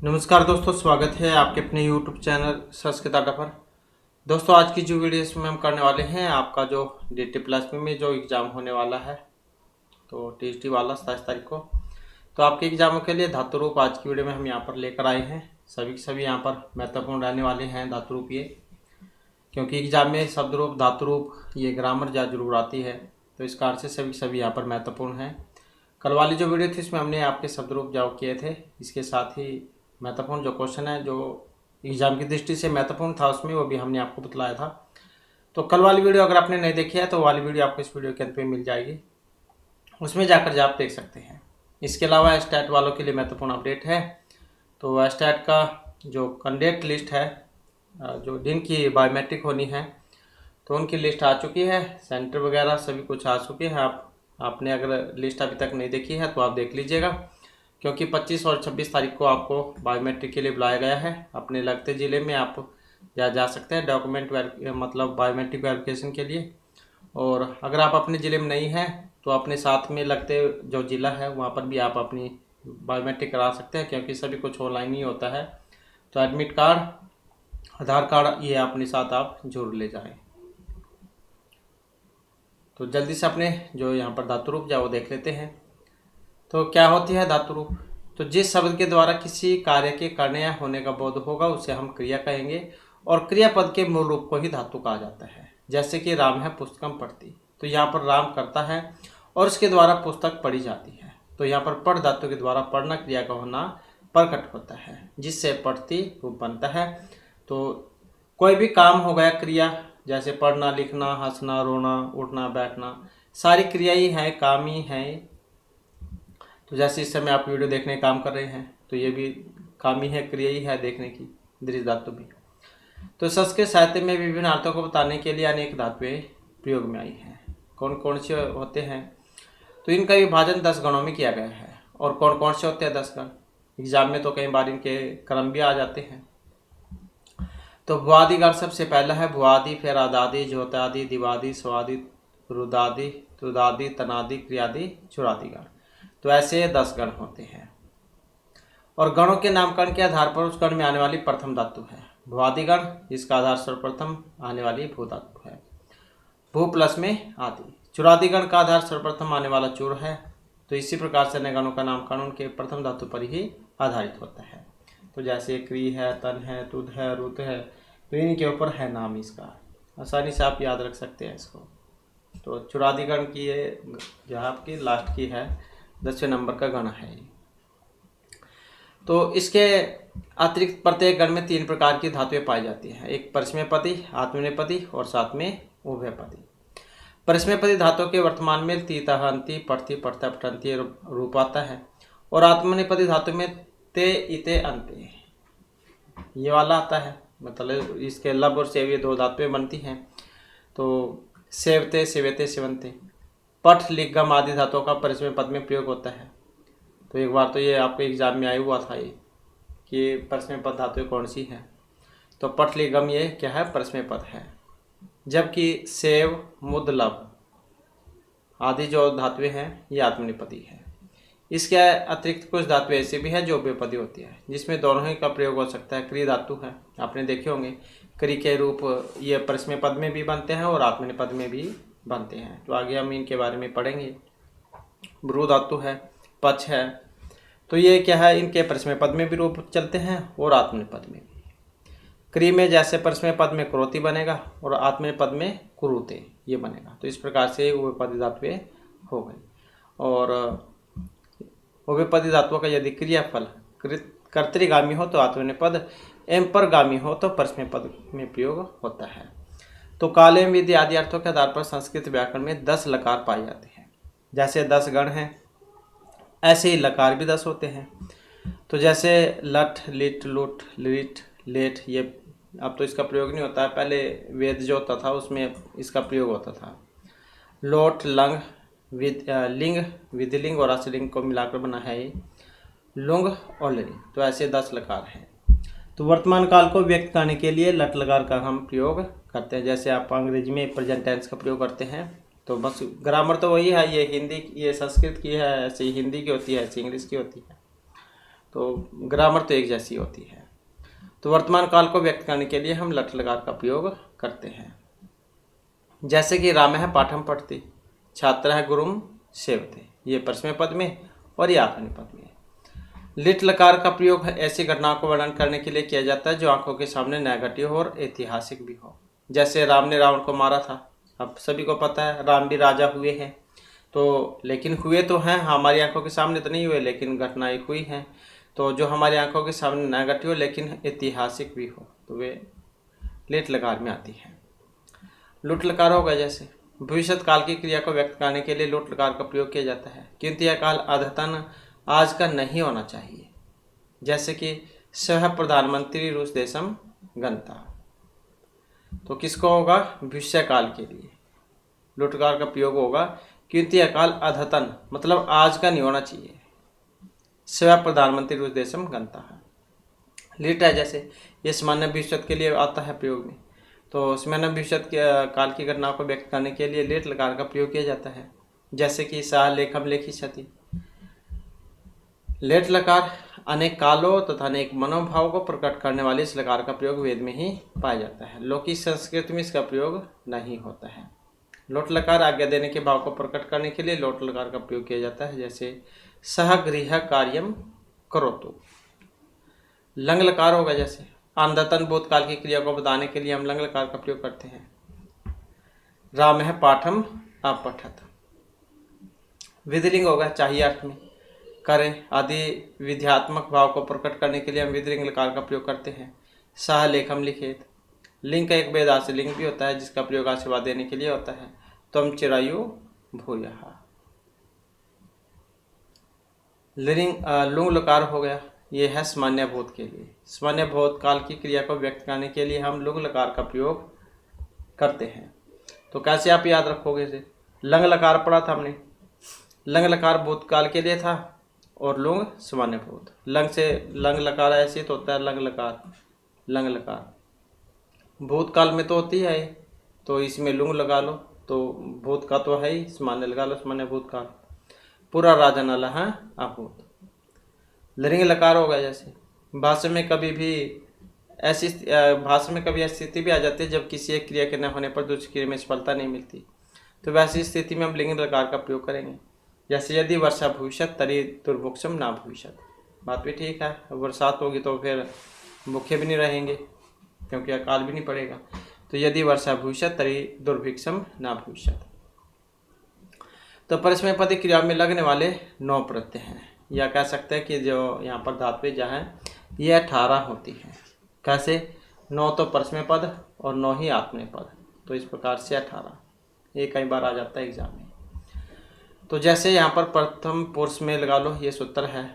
नमस्कार दोस्तों, स्वागत है आपके अपने YouTube चैनल संस्कृत अड्डा पर। दोस्तों, आज की जो वीडियो इसमें हम करने वाले हैं आपका जो DT+ में जो एग्ज़ाम होने वाला है, तो TST वाला 27 तारीख को। तो आपके एग्ज़ामों के लिए धातु रूप आज की वीडियो में हम यहाँ पर लेकर आए हैं। सभी के सभी यहाँ पर महत्वपूर्ण रहने वाले हैं धातु रूप ये, क्योंकि एग्ज़ाम में शब्द रूप, धातु रूप, ये ग्रामर जरूर आती है, तो इस कारण से सभी सभी यहाँ पर महत्वपूर्ण हैं। कल वाली जो वीडियो थी इसमें हमने आपके शब्द रूप जवाब किए थे, इसके साथ ही महत्वपूर्ण जो क्वेश्चन है जो एग्ज़ाम की दृष्टि से महत्वपूर्ण था उसमें वो भी हमने आपको बतलाया था। तो कल वाली वीडियो अगर आपने नहीं देखी है तो वाली वीडियो आपको इस वीडियो के अंत में मिल जाएगी, उसमें जाकर आप देख सकते हैं। इसके अलावा स्टैट वालों के लिए महत्वपूर्ण अपडेट है। तो स्टैट का जो कैंडिडेट लिस्ट है, जो जिनकी बायोमेट्रिक होनी है, तो उनकी लिस्ट आ चुकी है, सेंटर वगैरह सभी कुछ आ चुके हैं। आपने अगर लिस्ट अभी तक नहीं देखी है तो आप देख लीजिएगा, क्योंकि 25 और 26 तारीख को आपको बायोमेट्रिक के लिए बुलाया गया है। अपने लगते ज़िले में आप जा सकते हैं डॉक्यूमेंट मतलब बायोमेट्रिक वेरिफिकेशन के लिए। और अगर आप अपने ज़िले में नहीं हैं तो अपने साथ में लगते जो ज़िला है वहाँ पर भी आप अपनी बायोमेट्रिक करा सकते हैं, क्योंकि सभी कुछ ऑनलाइन ही होता है। तो एडमिट कार्ड, आधार कार्ड, ये अपने साथ आप जरूर ले जाएं। तो जल्दी से अपने जो यहाँ पर धातु रूप वो देख लेते हैं। तो क्या होती है धातु रूप? तो जिस शब्द के द्वारा किसी कार्य के करने या होने का बोध होगा उसे हम क्रिया कहेंगे, और क्रियापद के मूल रूप को ही धातु कहा जाता है। जैसे कि राम है पुस्तकम पढ़ती, तो यहाँ पर राम करता है और उसके द्वारा पुस्तक पढ़ी जाती है। तो यहाँ पर पढ़ धातु के द्वारा पढ़ना क्रिया का होना प्रकट होता है, जिससे पढ़ती रूप बनता है। तो कोई भी काम हो गया क्रिया, जैसे पढ़ना, लिखना, हंसना, रोना, उठना, बैठना, सारी क्रिया ही है, काम ही है। तो जैसे इस समय आप वीडियो देखने का काम कर रहे हैं तो ये भी काम ही है, क्रिया ही है देखने की, दृश्य धातु भी। तो संस्कृत साहित्य में विभिन्न अर्थों को बताने के लिए अनेक धातुएं प्रयोग में आई हैं। कौन कौन से होते हैं? तो इनका विभाजन 10 गणों में किया गया है। और कौन कौन से होते हैं 10 गण? एग्जाम में तो कई बार इनके क्रम भी आ जाते हैं। तो भुआदि गण सबसे पहला है भुआदि, फिर आदादि, ज्योतादि, दिवादि, स्वादि, रुदादि, त्रुदादि, तनादि, क्रियादि, चुरादि गण। तो ऐसे 10 गण होते हैं। और गणों के नामकरण के आधार पर उस गण में आने वाली प्रथम धातु है भुआदि गण, जिसका आधार सर्वप्रथम आने वाली भू धातु है, भू प्लस में आदि। चुरादि गण का आधार सर्वप्रथम आने वाला चूर है। तो इसी प्रकार से अन्य गणों का नामकरण उनके प्रथम धातु पर ही आधारित होता है। तो जैसे क्री है, तन है, तुद है, रुत है, तो इनके ऊपर है नाम इसका। आसानी से आप याद रख सकते हैं इसको। तो चुरादि गण की ये जो आपकी लास्ट की है 10वें नंबर का गण है। तो इसके अतिरिक्त प्रत्येक गण में 3 प्रकार की धातुएं पाई जाती हैं, एक परिसमयपदी, आत्मनेपदी और साथ में उभयपदी। परिसमयपदी धातु के वर्तमान में तीता, हंती, पठती, पठता, पठंती रूप आता है। और आत्मनेपदी धातु में ते, इते, अंते ये वाला आता है। मतलब इसके लब और सेव ये 2 धातुएं बनती हैं। तो सेवते, सेवते, सेवंते। पठ, लिख, गम आदि धातुओं का परिसमय पद में प्रयोग होता है। तो एक बार तो ये आपके एग्जाम में आया हुआ था ये कि परिसमय पद धातुएं कौन सी हैं। तो पठ, लिख, गम ये क्या है? परिसमय पद है। जबकि सेव, मुद, लब आदि जो धातुएं हैं ये आत्मनेपदी है। इसके अतिरिक्त कुछ धातुएं ऐसी भी है जो उभयपदी होती है, जिसमें दोनों ही का प्रयोग हो सकता है। क्री धातु है, आपने देखे होंगे क्री के रूप ये परिसमय पद में भी बनते हैं और आत्मनेपद में भी बनते हैं। तो आगे हम इनके बारे में पढ़ेंगे। भ्रू धातु है, पच है, तो ये क्या है? इनके परिसमय पद में भी रूप चलते हैं और आत्मनेपद में भी। क्री में जैसे परिसमय पद में क्रोति बनेगा और आत्मनेपद में कुरुते ये बनेगा। तो इस प्रकार से उभयपदी धातुएं हो गई। और उभयपदी धातुओं का यदि क्रियाफल कर्तृगामी हो तो आत्मनेपद, एवं परगामी हो तो परिसमय पद में प्रयोग होता है। तो काले, विधि आदि अर्थों के आधार पर संस्कृत व्याकरण में 10 लकार पाए जाते हैं। जैसे 10 गण हैं ऐसे ही लकार भी 10 होते हैं। तो जैसे लठ, लिट, लुट, लिट, लेट, ये अब तो इसका प्रयोग नहीं होता है, पहले वेद जो होता था उसमें इसका प्रयोग होता था। लोट, लंग, लिंग, विधिलिंग और असलिंग को मिलाकर बना है ये लुंग और लिंग। तो ऐसे 10 लकार हैं। तो वर्तमान काल को व्यक्त करने के लिए लट लकार का हम प्रयोग करते हैं। जैसे आप अंग्रेजी में प्रेजेंट टेंस का प्रयोग करते हैं, तो बस ग्रामर तो वही है, ये हिंदी, ये संस्कृत की है, ऐसे ही हिंदी की होती है, ऐसे इंग्लिश की होती है। तो ग्रामर तो एक जैसी होती है। तो वर्तमान काल को व्यक्त करने के लिए हम लट लकार का प्रयोग करते हैं। जैसे कि राम है पाठम पढ़ती, छात्र है गुरुम सेवते, ये परस्मै पद में और ये आत्मनेपद में। लिट लकार का प्रयोग ऐसी घटनाओं को वर्णन करने के लिए किया जाता है जो आंखों के सामने न घटी हो और ऐतिहासिक भी हो। जैसे राम ने रावण को मारा था, अब सभी को पता है राम भी राजा हुए हैं, तो लेकिन हुए तो हैं, हमारी आंखों के सामने तो नहीं हुए लेकिन घटनाएं हुई हैं। तो जो हमारी आंखों के सामने न घटी हो लेकिन ऐतिहासिक भी हो तो वे लिट लकार में आती है। लुट लकार होगा जैसे भविष्य काल की क्रिया को व्यक्त करने के लिए लुट लकार का प्रयोग किया जाता है, किंतु यह काल अद्यतन आज का नहीं होना चाहिए। जैसे कि सह प्रधानमंत्री रूस देशम गंता, तो किसको होगा? भविष्य काल के लिए लुट लकार का प्रयोग होगा, किंतु यह काल अद्यतन मतलब आज का नहीं होना चाहिए। सह प्रधानमंत्री रूस देशम गंता है। लिट है जैसे ये सामान्य भविष्य के लिए आता है प्रयोग में, तो सामान्य भविष्य काल की घटनाओं को व्यक्त करने के लिए लिट लकार का प्रयोग किया जाता है। जैसे कि सह लेखम लेखी क्षति। लेट लकार अनेक कालों तथा अनेक मनोभाव को प्रकट करने वाले इस लकार का प्रयोग वेद में ही पाया जाता है, लौकिक संस्कृत में इसका प्रयोग नहीं होता है। लोट लकार आज्ञा देने के भाव को प्रकट करने के लिए लोट लकार का प्रयोग किया जाता है। जैसे सह गृह कार्यम करोतु। लंग लकार होगा जैसे अनदतन भूतकाल की क्रिया को बताने के लिए हम लंग लकार का प्रयोग करते हैं। राम है पाठम अपठत। विधिलिंग होगा चाहिए अर्थ में, करें आदि विध्यात्मक भाव को प्रकट करने के लिए हम विधिलिंग लकार का प्रयोग करते हैं। सह लेखम लिखित। लिंग का एक वेदार्थ लिंग भी होता है जिसका प्रयोग आशीर्वाद देने के लिए होता है। त्वम चिरायु भूयः। लुंग लकार हो गया, ये है सामान्य भूत के लिए। सामान्य भूत काल की क्रिया को व्यक्त करने के लिए हम लुंग लकार का प्रयोग करते हैं। तो कैसे आप याद रखोगे इसे? लंग लकार पढ़ा था हमने, लंग लकार भूतकाल के लिए था और लुंग सामान्य भूत। लंग से लंग लकार ऐसे तो होता है लंग लकार, लंग लकार भूतकाल में तो होती है, तो इसमें लुंग लगा लो, तो भूत का तो है ही, सामान्य लगा लो सामान्य भूतकाल। पूरा राजन अल है अभूत। लरिंग लकार होगा जैसे भाषा में कभी ऐसी स्थिति भी आ जाती है जब किसी एक क्रिया के न होने पर दूसरी क्रिया में सफलता नहीं मिलती, तो वैसी स्थिति में हम लिंग लकार का प्रयोग करेंगे। जैसे यदि वर्षा भविष्यत तरी दुर्भिक्षम ना भविष्यत। बात भी ठीक है, बरसात होगी तो फिर भूखे भी नहीं रहेंगे क्योंकि अकाल भी नहीं पड़ेगा। तो यदि वर्षा भविष्यत तरी दुर्भिक्षम ना भविष्यत। तो परस्मैपदी क्रिया में लगने वाले 9 प्रत्यय हैं, या कह सकते हैं कि जो यहाँ पर धातुएं जहाँ हैं ये 18 होती हैं। कैसे? 9 तो परस्मै पद और 9 ही आत्मनेपद, तो इस प्रकार से 18। ये कई बार आ जाता है एग्जाम में। तो जैसे यहाँ पर प्रथम पुरुष में लगा लो, ये सूत्र है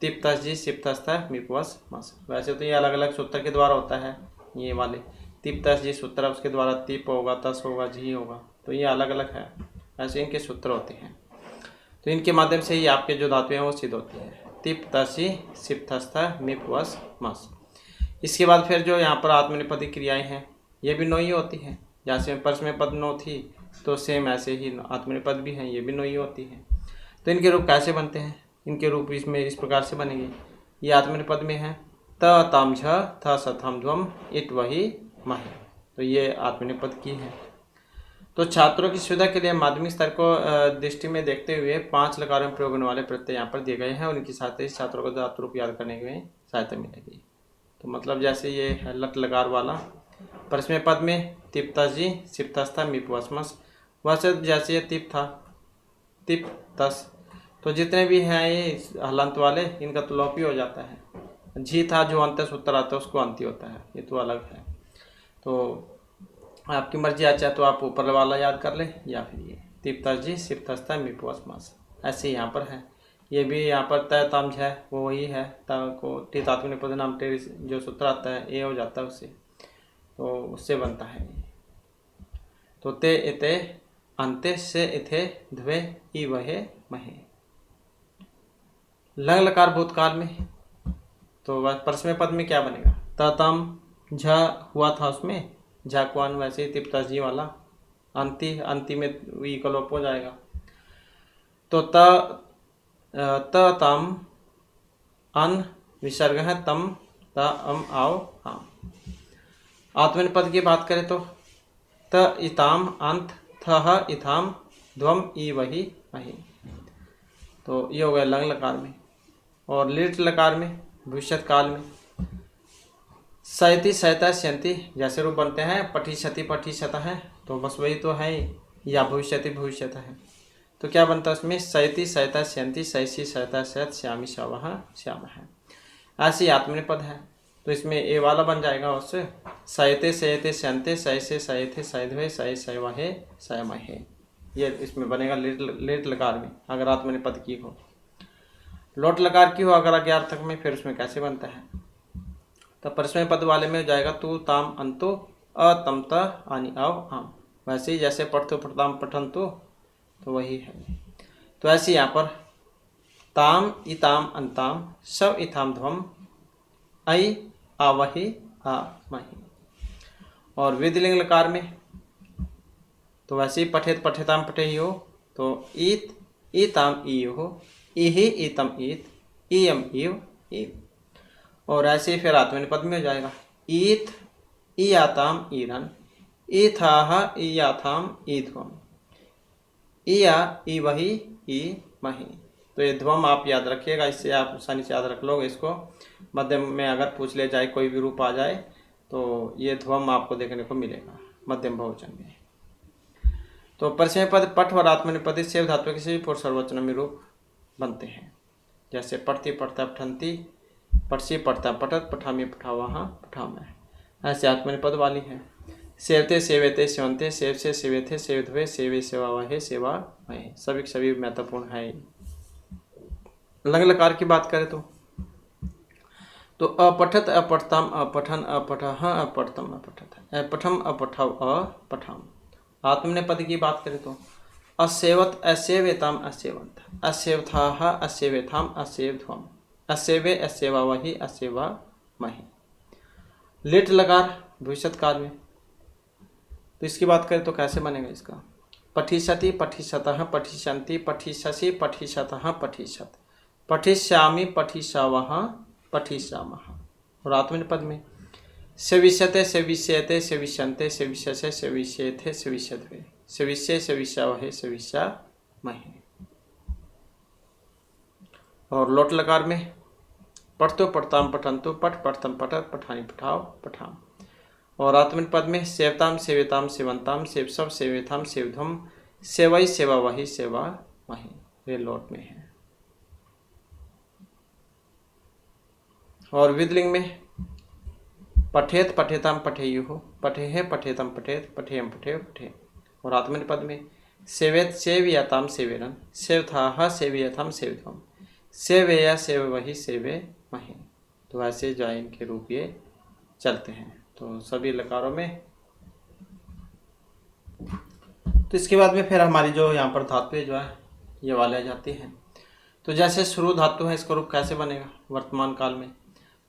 तिप्तजी सिप्तस्थ मिपवस मस। वैसे तो ये अलग अलग सूत्र के द्वारा होता है, ये वाले तिप्तजी सूत्र उसके द्वारा तिप होगा, तस होगा, जी होगा, तो ये अलग अलग है, ऐसे इनके सूत्र होते हैं। तो इनके माध्यम से ही आपके जो धातुएं हैं वो सिद्ध होती है। तिप तसी सिप्तस्थ मिपवस मस। इसके बाद फिर जो यहाँ पर आत्मनेपदी क्रियाएं हैं ये भी 9 ही होती हैं। जैसे परस्मै पद 9 थी तो सेम ऐसे ही आत्मनेपद भी हैं, ये भी 9 ही होती हैं। तो इनके रूप कैसे बनते हैं? इनके रूप इसमें इस प्रकार से बनेंगे। ये आत्मनेपद में है त ताम झ थ सथम ध्वम इट वही मही, तो ये आत्मनेपद की है। तो छात्रों की सुविधा के लिए माध्यमिक स्तर को दृष्टि में देखते हुए 5 लकारों में प्रयोग होने वाले प्रत्यय यहाँ पर दिए गए हैं और इनकी साथ ही छात्रों को धातु रूप याद करने में सहायता मिलेगी। तो मतलब जैसे ये है लट लकार वाला परस्मै पद में तिप्तजी सिप्तस्थ मिपवस्मस, वैसे जैसे ये तिप था तिप तस, तो जितने भी हैं ये हलंत वाले इनका तो लोप ही हो जाता है। जी था जो अंत सूत्र आता है उसको अंति होता है, ये तो अलग है। तो आपकी मर्जी आ चाहे तो आप ऊपर वाला याद कर ले या फिर ये तिप्तजी सिप्तस्थ मिपवस्मस ऐसे यहाँ पर है। ये भी यहाँ पर तय तामझ है वो वही है, त को टी धातु निपद नाम टे जो सूत्र आता है ये हो जाता है उससे, तो उससे बनता है ये। तो ते इते अंत्य से इथे ध्वे ई वहे महे। लंग लकार भूतकाल में तो परस्मै पद में क्या बनेगा? तम झ हुआ था उसमें झाकवान, वैसे ही तिप्तजी वाला अंति में वी का लोप हो जाएगा। तो तम अन विसर्ग है तम त अम आओ आम। आत्मनेपद पद की बात करें तो त इताम अंत थ इथाम ध्वम ई वही वही। तो ये हो गया लंग लकार में। और लिट लकार में भविष्यत काल में सयति सयता स्यंति जैसे रूप बनते हैं, पठी सती पठी सत है, तो बस वही तो है, या भविष्यति भविष्यत है। तो क्या बनता है उसमें सयति सयता स्यंति सयसी सयता सयत श्यामी श्यावह श्याम है। ऐसे ही आत्मनेपद है, तो इसमें ए वाला बन जाएगा उससे सयते सयते स्यंते सयसे सयथे सयध्वे सय सयवहे सयमहे। ये इसमें बनेगा लेट लकार में अगर आत्मनेपद की हो। लोट लकार की हो अगर अज्ञार्थक में, फिर उसमें कैसे बनता है, तो परस्मय पद वाले में हो जाएगा तू ताम अंतो अतम त आनी आव आम। वैसे ही जैसे पढ़तो पढ़ताम पठंतो, तो वही है। तो ऐसे यहाँ पर ताम इताम अंताम सब इथाम ध्वम ऐ आवहि आ मही। और विधिलिंग लकार में तो वैसे ही पठेत पठेताम पठे ही हो, तो ईत ईताम ई हो, इहि ईतम ईत इयम इव इव। और ऐसे ही फिर आत्मनेपद में हो जाएगा ईत इयाताम ईरन ईथाह इयाथाम ईध्वम इया ई वही ई मही। तो ये ध्वम आप याद रखिएगा, इससे आप आसानी से याद रख लोगे इसको। मध्यम में अगर पूछ ले जाए कोई भी रूप आ जाए तो ये ध्वम आपको देखने को मिलेगा मध्यम बहुवचन में। तो परस्मय पद पठ और आत्मनेपद सेव धातु किसी भी पूर्व सर्ववचन में रूप बनते हैं। जैसे पढ़ती पढ़ता पठंती, पढ़सी पढ़ता पठत, पठामी पठावा पठाम है। ऐसे आत्मनेपद वाली है सेवते सेवेते सेवंते सेव से सेवेथे सेवध्वे सेवे सेवा वहे सेवा वहे। सभी सभी महत्वपूर्ण है। लंग लकार की बात करें तो अपठत अपठताम अपठन अपठः अपठतम अपठत अपठम अपठव अपठाम। आत्मनेपद की बात करें तो असेवत असेवेताम असेवंत असेवथाः असेवेथाम असेवध्वम असेवे असेवा वही असेवा मही। लिट लकार भविष्यत काल में, तो इसकी बात करें तो कैसे बनेगा इसका पठिष्यति पठिष्यतः पठिष्यन्ति पठिष्यसि पठिष्यतः पठिष्यत पठिष्यामि पठिष्यावः पठिष्यामः। और आत्मनेपद में सेविष्यते सेविष्यते सेविष्यन्ते सेविष्यसे सेविष्येथे सेविष्यध्वे सेविष्ये सेविष्यावहे सेविष्यामहे। और लोट लकार में पढ़तो पढ़ताम पठंतो पठ पढ़तम पठत पठानी पठाओ पठाम। और आत्मनेपद में सेवताम सेवेताम सेवंताम सेव सब सेवेथाम सेवध्वम सेवई सेवा वही सेवा वही। ये लोट में है। और विधिलिंग में पठेत पठेताम पठेयुः पठेहे पठेतम पठेत पठेयम पठे पठे। और आत्मनेपद में सेवेत सेवयताम सेवेरन सेवथाः सेवयथाम सेवध्वम सेवेया सेव वही सेवे मही। तो ऐसे जो है इनके रूप ये चलते हैं। तो सभी लकारों में। तो इसके बाद में फिर हमारी जो यहाँ पर धातुएं जो है ये वाले आ जाती हैं। तो जैसे शुरू धातु है, इसका रूप कैसे बनेगा वर्तमान काल में,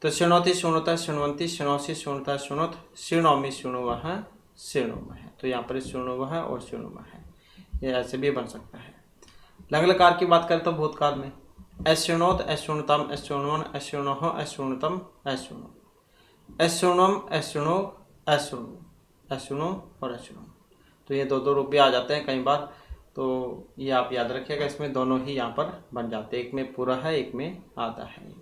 तो शृणोति शृणुता शृण्वन्ति शृणोषि शृणुता शृणुत शृणोमि शृणुवः शृणुमः। तो यहाँ पर शृणुवः और शृणुमः ये ऐसे भी बन सकता है। लंग लकार की बात करें तो भूतकाल में अशृणोत अशृणुताम अशृण्वन अशृणोः अशृणुतम अशृणु अशृणुम अशृणु अशृणु अशृणु और अशृणु। तो ये दो रूप भी आ जाते हैं कई बार, तो ये आप याद रखिएगा। इसमें दोनों ही यहाँ पर बन जाते हैं, एक में पूरा है एक में आधा है।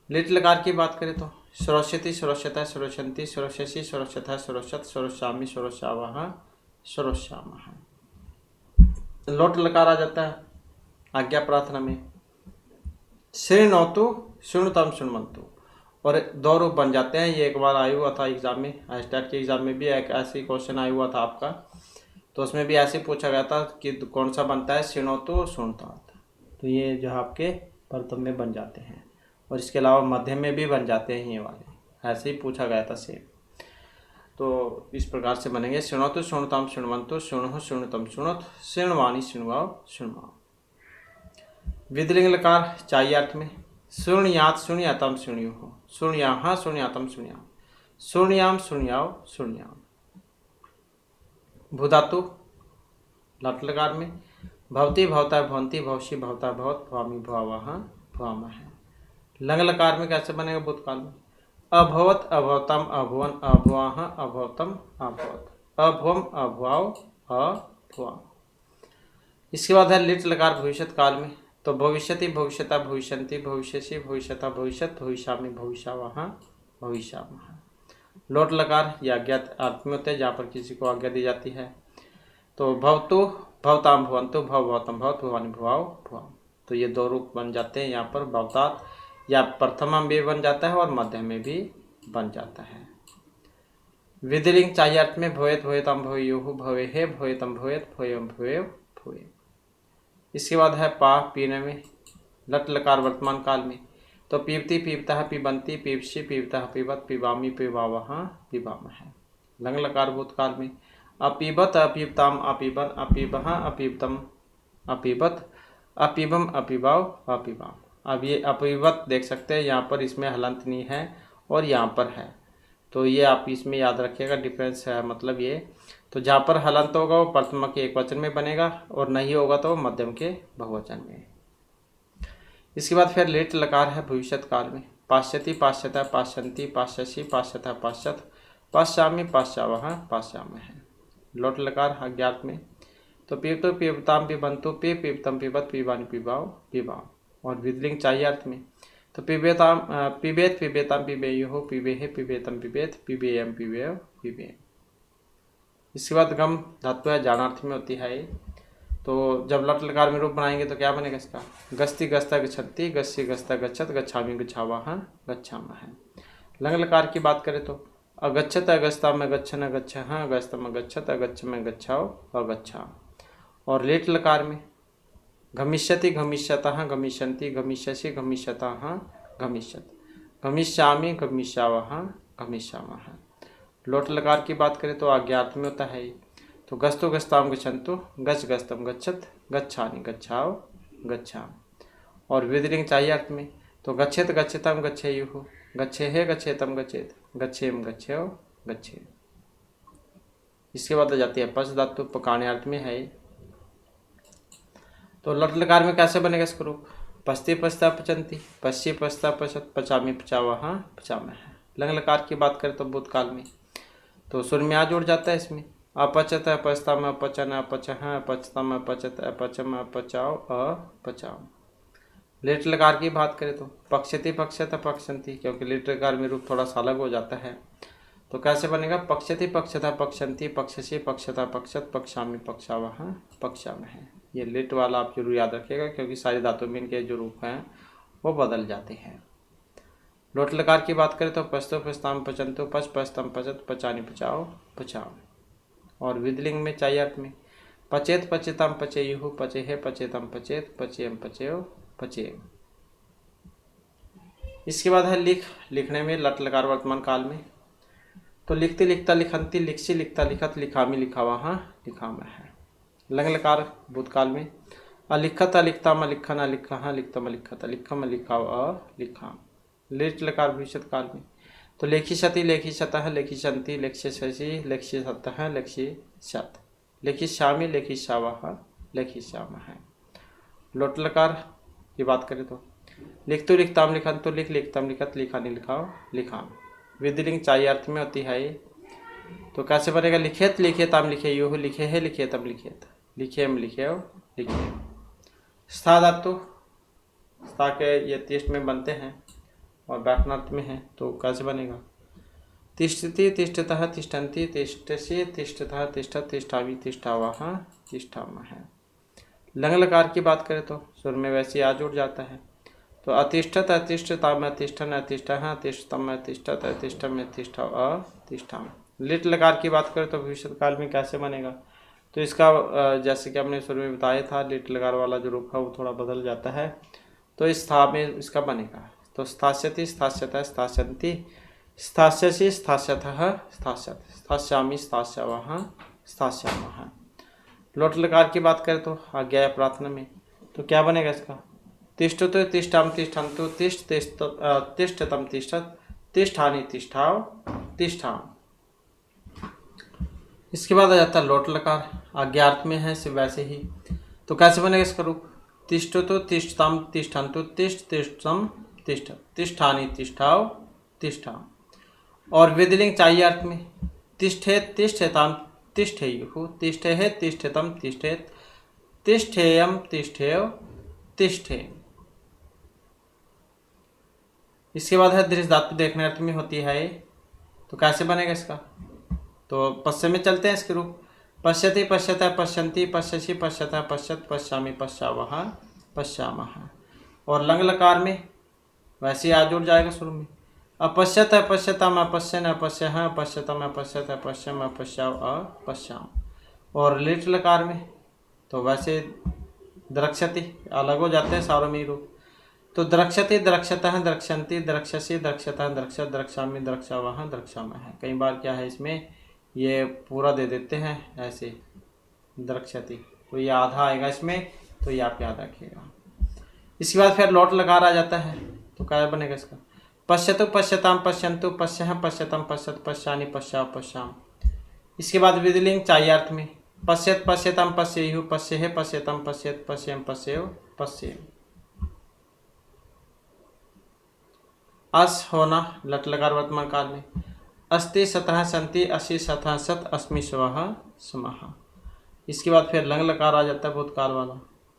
लिट लकार की बात करें तो सुरक्षति सुरक्षता सुरक्षन्ति सुरक्षसी सुरक्षता सुरक्षत सुरक्षामि सुरक्षावः सुरक्षामः। लोट लकार आ जाता है आज्ञा प्रार्थना में शृणोतु शृणुतम शृण्वन्तु। और दो रूप बन जाते हैं। ये एक बार आया हुआ था एग्जाम में, स्टेट के एग्जाम में भी एक ऐसी क्वेश्चन आया हुआ था आपका, तो उसमें भी ऐसे पूछा गया था कि कौन सा बनता है शृणोतु शृणुतात। तो ये जो आपके प्रथम में बन जाते हैं। और इसके अलावा मध्यम में भी बन जाते हैं ये वाले, ऐसे ही पूछा गया था सेम। तो इस प्रकार से बनेंगे शृणोतु शृणुताम शृण्वन्तु शृणुः शृणुतम शृणुत शृण्वानि शृण्वाव शृण्वाव। विधिलिंग लकार चाहिए अर्थ में शृणुयात शृणुयातम शृणुयुः शृणुयाः शृणुयातम शृणुयाम शृणुयाम शृणुयाव शृणुयाम। भूधातु लट लकार में भवति भवता भवन्ति भवसि भवता भवत भवामि भवावः भवामः। लंग लकार में कैसे बनेगा भूतकाल में? अभवत, अभवतम, अभुवन, अभुवाह, अभवतम, अभवत, अभवम, अभुवाव, अभुवाम। इसके बाद है लिट लकार भविष्यत काल में। तो भविष्यति, भविष्यता, भविष्यन्ति, भविष्यसि, भविष्यता, भविष्यत, भविष्यामि, भविष्यावह, भविष्यामः। लोट लकार ये अज्ञात अर्थ में होते हैं, जहाँ पर किसी को आज्ञा दी जाती है। तो भवतु, भवताम, भवन्तु, भव, भवतम, भवत, भवानि, भुवाव, भुवाम। तो ये दो रूप बन जाते हैं यहाँ पर भवतात, या प्रथमा में भी बन जाता है और मध्य में भी बन जाता है। विधिलिंग चाहिए अर्थ में भवेत, भवेतम, भवेयुः, भवेहे, भवेतम, भवेत, भवेयम, भवेव, भवे। इसके बाद है पा, पीने में। लट लकार वर्तमान काल में। तो पीबती, पीबतः, पीबंती, पीबषि, पीबतः, पीबत, पीबामी, पीबावः, पीबामः। लंग लकार भूतकाल में। अपीबत, अपीबताम, अपीबन, अपीबः, अपीबतम, अपीबत, अपीबम, अपीबाव, अपीबाम। अब ये अपीबत देख सकते हैं यहाँ पर, इसमें हलंत नहीं है और यहाँ पर है, तो ये आप इसमें याद रखिएगा डिफरेंस है। मतलब ये, तो जहाँ पर हलंत होगा वो प्रथमा के एकवचन में बनेगा और नहीं होगा तो मध्यम के बहुवचन में। इसके बाद फिर लेट लकार है भविष्यत काल में। पाश्यति, पाश्यता, पाश्यन्ति, पाश्यसि, पाश्यता, पाश्यत, पाश्यामि, पाश्यावः, पाश्यामः। लोट लकार अज्ञात में। तो पीबतो, पीबताम, पीबंतु, पीबतम, पीबत, पीबानि, पीबाव, पीबाम। और विधिलिंग चाहिए अर्थ में। तो पीबेताम, पीबेत, पीबेताम, पीबेयुः, पीबेहे, पीबेतम, पीबेत, पीबेयम, पीबेव, पीबेम। इसके बाद गम धातु है, जानार्थ में होती है। तो जब लट लकार में रूप बनाएंगे तो क्या बनेगा इसका? गस्ति, गस्ता, गच्छति, गस्सी, गस्ता, गच्छत, गच्छामि, गच्छावः, गच्छामः। लंग लकार की बात करें तो अगच्छत, अगस्ताम, गच्छन, अगच्छः, अगस्तम, अगच्छत, अगच्छम, गच्छाव, अगच्छाम। और लेट लकार में गमिष्यति, गमिष्यतः, गमिष्यन्ति, गमिष्यसि, गमिष्यतः, गमिष्यत, गमिष्यामि, गमिष्यावः, गमिष्यामः। लोट लकार की बात करें तो अज्ञात में होता है। तो गस्तु, गस्ताम, गच्छन्तु, गच्छ, गस्तम, गच्छत, गच्छानि, गच्छाव, गच्छाम। और विधिलिंग चाहिए अर्थ में। तो गच्छेत, गच्छेतम, गच्छेयुः, गच्छेहे, गच्छेतम, गच्छेत, गच्छेम, गच्छेव, गच्छे। इसके बाद आ जाती है पच धातु, पकाने अर्थ में है। तो लट लकार में कैसे बनेगा इसका रूप? पस्ती, पस्ता, पचंती, पश्ची, पस्ता, पचत, पचामी, पचावः, पचामः। लंग लकार की बात करें तो भूतकाल में। तो सुर में आ जुड़ जाता है इसमें। अपचत, अपस्ताम, अपचन, अपचः, अपचतम, अपचत, अपचम, अपचाव, अपचाम। लेट लकार की बात करें तो पक्षति, पक्षत, पक्षंती, क्योंकि लेट लकार में रूप थोड़ा सा अलग हो जाता है। तो कैसे बनेगा? पक्षति, पक्षता, पक्षंती, पक्षसी, पक्षता, पक्षत, पक्षामी, पक्षावः, पक्षामः। ये लेट वाला आप जरूर याद रखिएगा, क्योंकि सारी धातु में इनके जो रूप हैं वो बदल जाते हैं। लोट लकार की बात करें तो पस्तो, पस्ताम, पचंतो, पच, पस्तम, पचत, पचानी, पचाओ, पचाओ। और विधिलिंग में चाहिए अर्थ में। पचेत, पचेतम, पचेयुः, पचेहे, पचेतम, पचेत, पचेयम, पचेव, पचेम। इसके बाद है लिख, लिखने में लट लकार वर्तमान काल में। तो लिखते, लिखता, लिखंती, लिखसी, लिखता, लिखत, लिखामी, लिखावः, लिखामः। लंग लकार भूतकाल में। अलिखत, अलिखताम, अलिखन, अलिखः, लिखतम, अलिखत, लिखम, लिखाव, अलिखाम। लेट लकार भविष्यत काल में। तो लेखिष्यति, लेखिष्यतः, लेखिष्यन्ति, लेखिष्यसि, लेखिष्यतः, लेखिष्यत, लेखिष्यामि, लेखिष्यावः, लेखिष्यामः। लोट लकार की बात करें तो लिखतु, लिखताम, लिखन्तु, लिख, लिखतम, लिखत, लिखानि, लिखाव, लिखाम। विधिलिंग चाहिए अर्थ में होती है। तो कैसे बनेगा? लिखेत, लिखेताम, लिखेयुः, लिखेहे, लिखेतम, लिखेत, लिखेम, लिखेव, लिखेम। स्था धातु, स्था के ये तिष्ठ में बनते हैं और व्याकरणार्थ में है। तो कैसे बनेगा? तिष्ठति, तिष्ठतः, तिष्ठन्ति, तिष्ठसि, तिष्ठतः, तिष्ठत, तिष्ठामि, तिष्ठावः, तिष्ठामः। लंग लकार की बात करें तो सुर में वैसे आ जुड़ जाता है। तो अतिष्ठत, अतिष्ठताम, अतिष्ठन, अतिष्ठः, अतिष्ठतम, अतिष्ठत, अतिष्ठम, अतिष्ठा, अतिष्ठाम। लिट लकार की बात करें तो भविष्य काल में कैसे बनेगा? तो इसका जैसे कि हमने शुरू में बताया था, लिट लकार वाला जो रूप है वो थोड़ा बदल जाता है। तो इस स्था में इसका बनेगा। तो स्थास्यति, स्थास्यतः, स्थास्यन्ति, स्थास्यसि, स्थास्यतः, स्थास्यत, स्थास्यामि, स्थास्यावः, स्थास्यामः। लोट लकार की बात करें तो आज्ञा या प्रार्थना में। तो क्या बनेगा इसका? तिष्ठतु, तिष्ठाम, तिष्ठन्तु, तिष्ठ, तिष्ठतम, तिष्ठत, तिष्ठानि, तिष्ठाव, तिष्ठाम। इसके बाद आ जाता है लोट लकार, आज्ञार्थ में है सिर्फ वैसे ही। तो कैसे बनेगा इसका रूप? तिष्ठतु, तिष्ठताम, तिष्ठन्तु, तिष्ठ, तिष्ठतम, तिष्ठ, तिष्ठानि तिष्ठाव तिष्ठा। और विधिलिंग चाहिए अर्थ में तिष्ठेत तिष्ठेताम तिष्ठेयुः, तिष्ठेः तिष्ठेतम तिष्ठेत, तिष्ठेयम तिष्ठेय तिष्ठे। इसके बाद है दृश्य धातु देखने अर्थ में होती है ये, तो कैसे बनेगा इसका? तो पश्चिम में चलते हैं इसके रूप। पश्यति पश्यतः पश्यन्ति पश्यसि पश्यतः पश्यत पश्यामि पश्यावः पश्यामः। और लंग लकार में वैसे ही आ जुड़ जाएगा शुरू में। अपश्यत अपश्यतम अपश्यन अपश्यः अपश्यतम अपश्यत अपश्यम अपश्याव अपश्याम। और लिट लकार में तो वैसे द्रक्ष्यति अलग हो जाते हैं सार्वमी रूप। तो द्रक्ष्यति द्रक्ष्यतः द्रक्ष्यन्ति द्रक्ष्यसि द्रक्ष्यतः द्रक्ष्यत द्रक्ष्यामि द्रक्ष्यावः द्रक्ष्यामः। कई बार क्या है इसमें ये पूरा दे देते हैं ऐसे द्रक्ष्यति, तो ये आधा आएगा इसमें, तो ये आप याद रखिएगा। इसके बाद फिर लौट लकार आ जाता है, तो क्या बनेगा इसका? पश्यतु पश्यताम पश्यन्तु पश्यः पश्यतम पश्यत पश्यानि पश्याव पश्याम। इसके बाद विधिलिंग चाहिए अर्थ में पश्यत पश्यतम पश्येयुः पश्येः पश्यतम पश्यत पश्येम पश्येव पश्येम। अस होना लट लकार वर्तमान काल में। अस्ति सतः सन्ति असि सतः सत अस्मि स्वः स्मः। इसके बाद फिर लंग लकार आ जाता है भूतकाल वाला,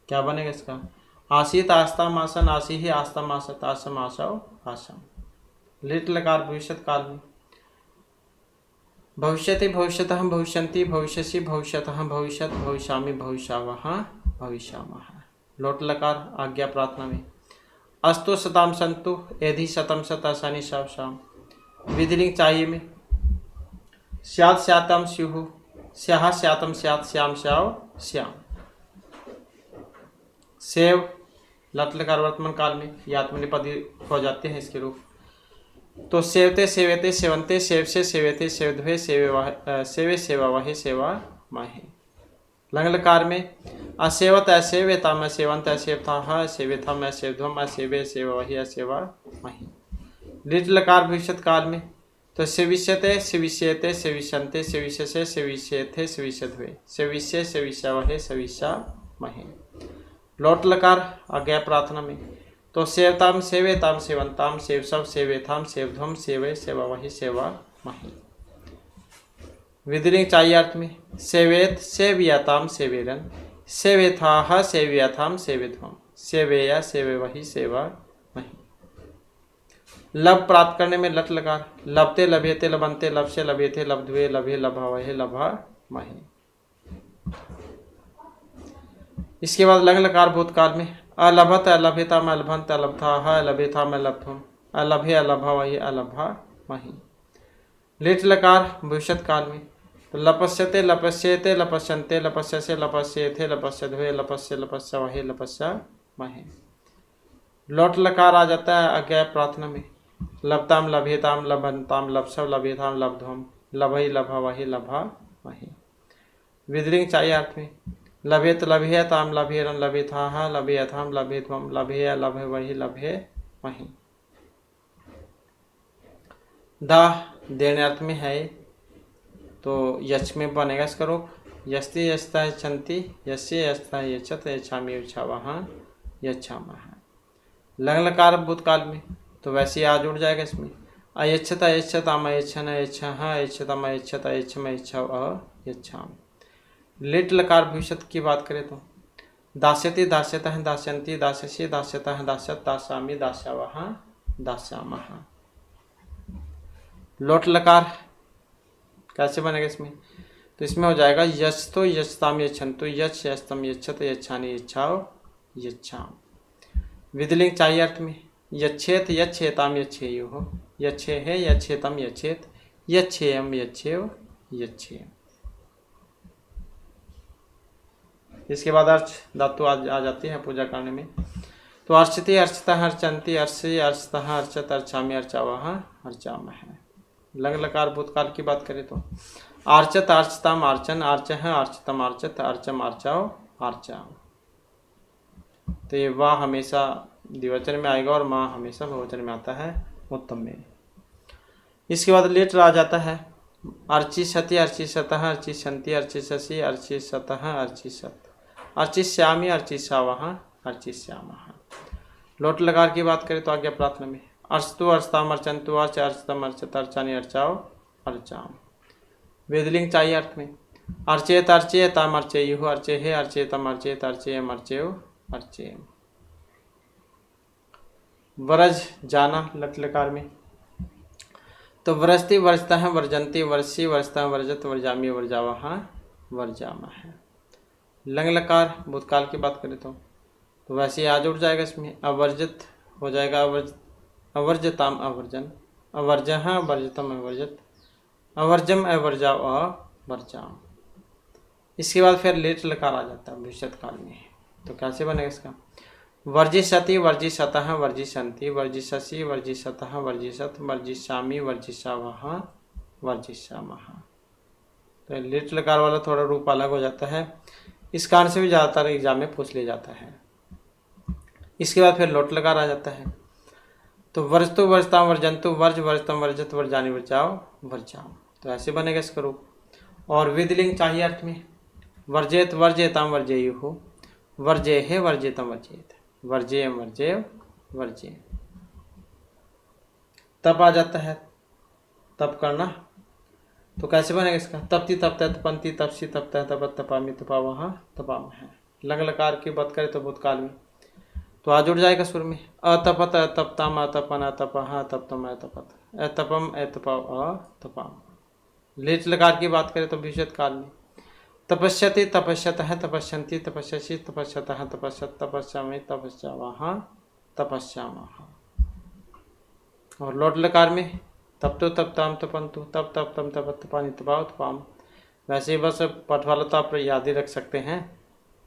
क्या बनेगा इसका? आसीत आस्ताम आसन आसी ही आस्ताम आसत आसम आसाव आसम। लिट लकार भविष्यत काल में। भविष्यति भविष्यतः भविष्यन्ति भविष्यसि भविष्यतः भविष्यत भविष्यामि भविष्यावः भविष्यामः। लोट लकार आज्ञा प्रार्थना में। अस्तु सताम सन्तु एधि शतम सत असानि शाम। विधिलिंग चाहिए में स्यात् स्यातम स्युः स्याः स्यातम स्यात् श्याम स्याव श्याम। सेव लट लकार वर्तमान काल में ये आत्मनेपदी हो जाते हैं इसके रूप। तो सेवते सेवते सेवन्ते सेव से सेवेते सेवध्वे सेवे सेवावहे सेवा माहे। लंग लकार में असेवत असेवेताम असेवंत असेवथाः असेवेथम असेवध्वम असेवे सेवावहि असेवा माहि। लिट लकार भविष्यत काल में तो सेविष्यते सेविष्यते सेविष्यन्ते सेविष्यसे सेविष्येथे सेविष्यध्वे सेविष्ये सेविष्यावहे सेविष्या महे। लोट लकार आज्ञा प्रार्थना में तो सेवताम सेवेताम सेवंताम सेवसव सेवेथाम सेवध्वम सेवे सेवावहि सेवा महे। विधिलिंग चाहिए अर्थ में सेवेत सेवियताम सेवेरन सेवेथाः सेवियथाम सेवेध्वम सेवेया सेवेवहि सेवा महि। लब प्राप्त करने में लट लकार लभते लभेते लभन्ते लभसे लभेते लब्ध्वे लभे लभावहे लभा महि। इसके बाद लंग लकार भूतकाल में अलभत अलभेताम अलभन्त अलभथाः अलभेथाम अलभध्वम अलभे अलभावहि अलभा महि। लिट लकार भविष्यत काल में तो लपस्यते लपस्येते लपस्यन्ते लपस्यसे लपस्येथे लपस्यध्वे लपस्य लपस्यावहे लपस्या महे। लोट लकार आ जाता है आज्ञा प्रार्थना में लभताम लभेताम लभन्ताम लभसव लभेताम लब्ध्वम लभै लभावहि लभा महे। विधिलिंग चाहिए अर्थ में लभेत लभेताम लभेरन लभेथाः लभेयथाम लभेध्वम लभेय लभवहि लभे महि। दाह देने अर्थ में है तो यच में बनेगा इसका रूप यस्ति यस्ता यच्छन्ति यस्य यस्ता यच्छत यच्छामि यच्छावः यच्छामः। लंग लकार भूतकाल में तो वैसे ही आ जुड़ जाएगा इसमें अयच्छत अयच्छताम अयच्छन अयच्छः अयच्छतम अयच्छत अयच्छम अयच्छव अयच्छाम। लिट लकार भविष्यत की बात करें तो दास्यति दास्यतः दास्यन्ति दास्यसि दास्यतः दास्यत दास्यामि दास्यावः दास्यामः। लोट लकार कैसे बनेगा इसमें तो इसमें हो जाएगा यश तो यशताम यच्छन्तु यश यस्तम यच्छत यच्छानि यच्छाव यच्छाम। विधिलिंग चाहिए अर्थ में यच्छेत यच्छेताम यच्छेयुः यच्छेः यच्छेतम यच्छेत यच्छेयम यच्छेव यच्छेयम। इसके बाद अर्च धातु आ जाती है पूजा करने में तो अर्चति अर्चतः अर्चन्ति अर्चि अर्चतः अर्चत अर्चामि अर्चावः अर्चामः। लंग लकार भूतकाल की बात करें तो आर्चत आर्चताम आर्चन आर्चः आर्चतम आर्चत अर्चम अर्चाव अर्चा। तो ये वाह हमेशा द्विवचन में आएगा और माँ हमेशा बहुवचन में आता है उत्तम में। इसके बाद लिट आ जाता है अर्चिष्यति अर्चिष्यतः अर्चिष्यन्ति अर्चिष्यसि अर्चिष्यतः अर्चिष्यत अर्चिष्यामि अर्चिष्यावः अर्चिष्यामः। लोट लकार की बात करें तो आज्ञा प्रार्थना में अर्चतु अर्चताम अर्चंतु अर्च अर्चतम अर्चत अर्चानी अर्चाओ अर्चाम। वेदलिंग चाहिए अर्थ में अर्चेत अर्चे तम अर्चेयु अर्चे हे अर्चे तम अर्चेत अर्चेयम अर्चेयो अर्चेयम। वरज जाना लट लकार में तो वरस्ती वर्जता है वर्जंती वर्षी वर्षता वर्जत वर्जामी वर्जावा वर्जामा है। लंग लकार भूतकाल की बात करें तो वैसे ही आज उठ जाएगा, इसमें अवर्जित हो जाएगा अवर्जताम अवर्जन अवर्जह वर्जतम अवर्जत अवर्जम अवर्जाव अवर्जाम। इसके बाद फिर लेट लकार आ जाता है भविष्य काल में। तो कैसे बनेगा इसका वर्जिष्यति वर्जिष्यतः वर्जिष्यन्ति वर्जिष्यसि वर्जिष्यतः वर्जिष्यत वर्जिष्यामि वर्जिष्यावः वर्जिष्यामः। तो लेट लकार वाला थोड़ा रूप अलग हो जाता है, इस कारण से भी ज़्यादातर एग्जाम में पूछ लिया जाता है। इसके बाद फिर लोट लकार आ जाता है तो वर्जतु वर्जताम वर्जंतु वर्ज वर्जतम वर्जत वर्जानी वर्जाओ वर्जाम। तो ऐसे बनेगा इसका रूप। और विधिलिंग चाहिए अर्थ में वर्जेत वर्जेताम वर्जेयु वर्जे है वर्जेतम वर्जेत वर्जेयम वर्जेय वर्जे। तप आ जाता है तप करना। तो कैसे बनेगा इसका तपति तपता तपंती तपसी तपता तपत तपामी तपावह तपाम है। लंग लकार की बात करें तो भूतकाल में तो आज उड़ जाएगा सुर में अतपत अतपताम अतपन अतपह तपतम अतपत अतपम अतपाव अतपाम। लेट लकार की बात करें तो भविष्य काल में तपस्यति तपस्यतः तपस्यन्ति तपस्यसि तपस्यतः तपस्यत तपस्यामि तपस्यावः तपस्यामः। और लोट लकार में तप तो तपताम तपंतु तप तप तम तपत तपानी तपाव तपाम। वैसे ही बस पट वाला तो आप याद ही रख सकते हैं,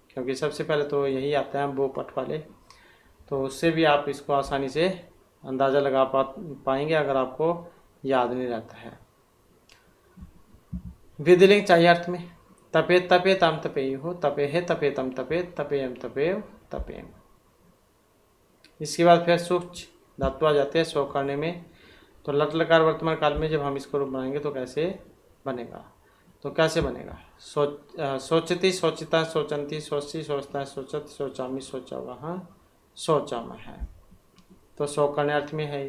क्योंकि सबसे पहले तो यही आता है वो पट वाले, तो उससे भी आप इसको आसानी से अंदाज़ा लगा पाएंगे अगर आपको याद नहीं रहता है। विधिलिंग चाहिए अर्थ में तपे तपे तम तपेयु हो तपे है तपे तम तपे तपेयम तपेय तपेयम। इसके बाद फिर सूक्ष्म धातु आ जाते हैं शो करने में। तो लट लकार वर्तमान काल में जब हम इसको रूप बनाएंगे तो कैसे बनेगा तो कैसे बनेगा सोचती सोचिता सोचंती सोची सोचता सोचत सोचामी सोचावह सोचामा है। तो शो करने अर्थ में है।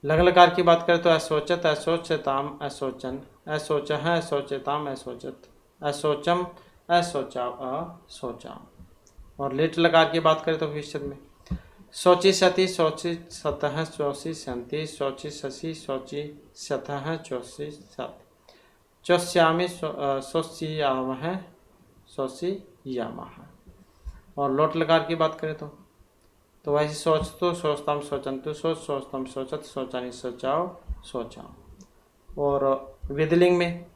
लग लकार की बात करें तो असोचत असोचताम असोचन असोचह असोचताम असोचत असोचम असोचाव असोचाम। और लेट लकार की बात करें तो भविष्य में सोची सती सोची सतः सोची संति सोची शशि सोची सतः चौसी सत चौश्यामी सोचियामह सोची यामह। और लोट लकार की बात करें तो वैसे सोच तो सोचताम सोचंतु सोच सोचतम सोचत सोचानी सोचाओ सोचाओ। और विधिलिंग में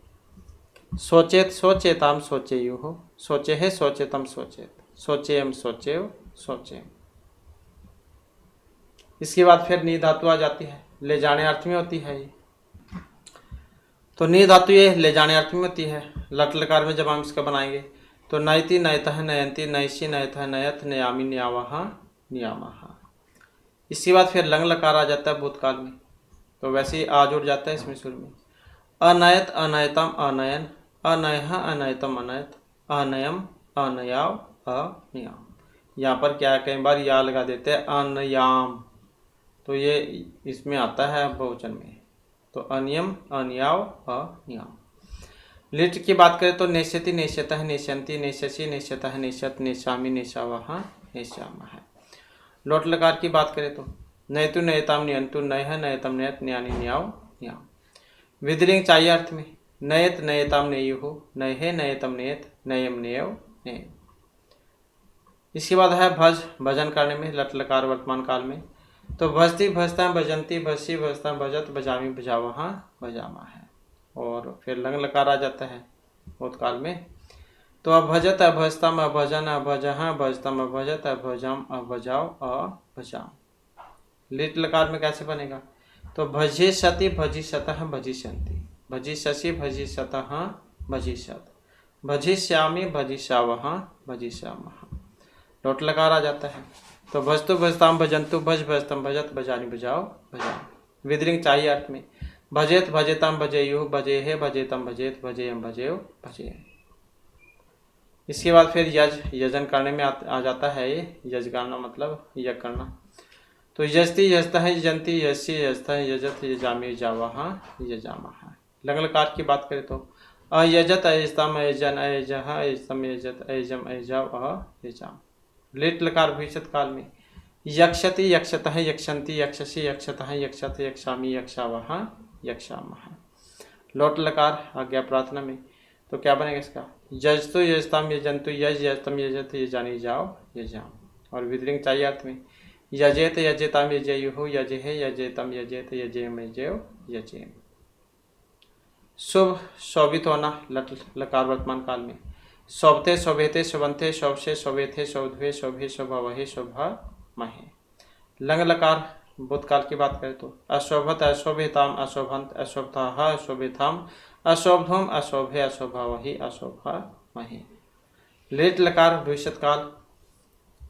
सोचेत सोचेताम सोचेयु हो सोचे है सोचेतम सोचेत सोचेयम सोचेव सोचेम। इसके बाद फिर नी धातु आ जाती है, ले जाने अर्थ में होती है ये। तो नी धातु ये ले जाने अर्थ में होती है। लट लकार में जब हम इसका बनाएंगे तो नयति नयतः नयंती नयसी नयतः नयत नयामी न्यावह नियामह। इसके बाद फिर लंग लकार आ जाता है भूतकाल में। तो वैसे ही आज उड़ जाता है इसमें शुरू में अनयत अनयतम अनयन अनयः अनयतम अनयत अनयम अनयाव अनयाम। यहाँ पर क्या कई बार या लगा देते हैं अनयाम, तो ये इसमें आता है बहुवचन में। तो अनियम अनियाव अनियाम। लिट की बात करें तो नेष्यति नेष्यतः नेष्यन्ति नेष्यसि नेष्यतः नेष्यत नेष्यामि नेष्यावः नेष्यामः है। लोट लकार की बात करें तो नयतु नयताम नियंतु नयः नयतम नयत न्यानि न्याव न्याम। विधिलिंग चाहिए अर्थ में नयत नयताम नेयुः नयहे नयतम नयत नयम नेयव नेय। इसके बाद है भज भजन करने में लट लकार वर्तमान काल में। तो भजती भजता भजंती भजसी भजता भजत भजामी भजावह भजामा है। और फिर लंग लकार आ जाता है भूतकाल में। तो अभजत अभजतम अभजन अभजह भजतम अभजत अभजम अभजाव अभजाम। लिट लकार में कैसे बनेगा तो भजिष्यति भजिष्यतः भजिष्यन्ति भजिष्यसि भजिष्यतः भजिष्यत भजिष्यामि भजिष्यावह भजिष्यामः। लोट लकार आ जाता है। तो भजतु भजताम भजंतु भज भजतम भजत भजानी भजाओ भजाम। विधिलिंग चाहिए अर्थ में भजेत भजेताम भजेयु भजेहे भजेतम भजेत भजेयम भजेव भजेय। इसके बाद फिर यज यजन करने में आ जाता है। ये यज करना मतलब यज्ञ करना। तो यजती यजता है, यजंती यजसी यजता है, यजत यजामी यजावहा यजामहा। लंग लकार की बात करें तो अयजत अयजतम अयजन अयजह अयजतम यजत अयजम अयजाव अयजाम। लेट लकार भविष्यत काल में यक्षति यक्षतः यक्षन्ति यक्षसी यक्षतः यक्षत यक्षामी यक्षावहा यक्षामः। लोट लकार आज्ञा प्रार्थना में तो क्या बनेगा इसका यजतु यजताम यजंतु यज यजतम यजत यजानी जाओ यजाम। और विदलिंग चाहिए अर्थ में यजेत यजेताम यजेयुः यजेह यजेतम यजेत यजेम यजेव यजेम। शुभ शोभित होना लट लकार वर्तमान काल में शोभते शोभेते शोभन्ते शोभसे शोभेथे शोभे शोभे शोभावहे शोभामहे। लंग लकार भूतकाल की बात करें तो अशोभत अशोभिताम अशोभंत अशोभताः अशोभिताम अशोभधूम अशोभे अशोभावहि अशोभामहे। लेट लकार भविष्यत काल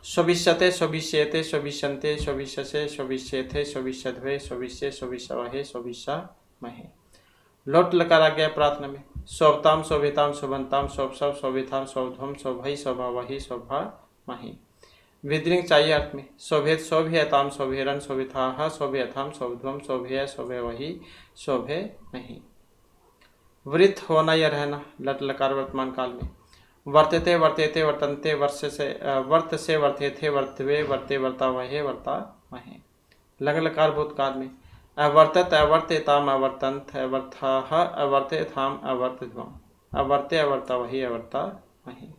शोभिष्यते शोभिष्येते शोभिष्यन्ते शोभिष्यसे शोभिष्येथे शोभिष्यध्वे शोभिष्ये शोभिष्यवहे शोभिष्यामहे। लोट लकार आ गया प्रार्थना में शोभताम शोभिताम शोभनताम शोभसव शोभिताम शोभधूम शोभई शोभावहि शोभामहे। विदलिंग चाहिए अर्थ में शोभेत शोभयताम शोभेरन शोभिताः शोभयथाम शोभध्वम शोभय शोभवहि शोभेमहि। वृत्त होना या रहना लट लकार वर्तमान काल में वर्तते वर्तेते वर्तन्ते वर्ष से वर्त से वर्तेथे वर्तवे वर्ते वर्तावहे वर्तामहे। लंग लकार भूतकाल में अवर्तत अवर्तेताम अवर्तन्त अवर्ताः अवर्तेथाम अवर्तध्वम अवर्ते अवर्तावहि अवर्तामहे।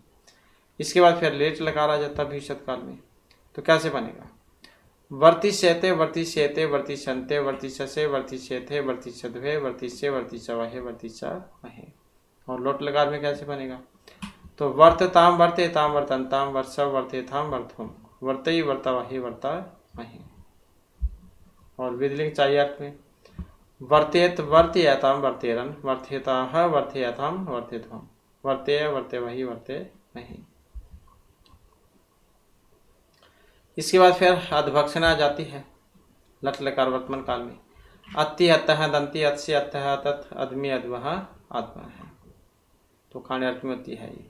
इसके बाद फिर लेट लकार आ जाता भविष्यत काल में तो कैसे बनेगा वर्तिष्यते वर्तिष्येते वर्तिष्यन्ते वर्तिष्यसे वर्तिष्येथे वर्तिष्यध्वे वर्तिष्ये वर्तिष्यवहे वर्तिष्यामहे। और लोट लकार में कैसे बनेगा तो वर्तताम वर्तेताम वर्तन्ताम वर्षव वर्तेथाम वर्धुम वर्तई वर्तावहि वर्तामहे। और विदलिंग चाहिए अर्थ में वर्तेत वर्तयताम वर्तेरन वर्तेताः वर्तयताम वर्तेध्वम वर्तेय वर्तेवहि वर्तेमहि। इसके बाद फिर अधभक्षणा आ जाती है लट लकार वर्तमान काल में अति अतः दंती अत्स्य अतः तत् अदमी अद्वह आत्मा है। तो खाने अर्थ में होती है ये।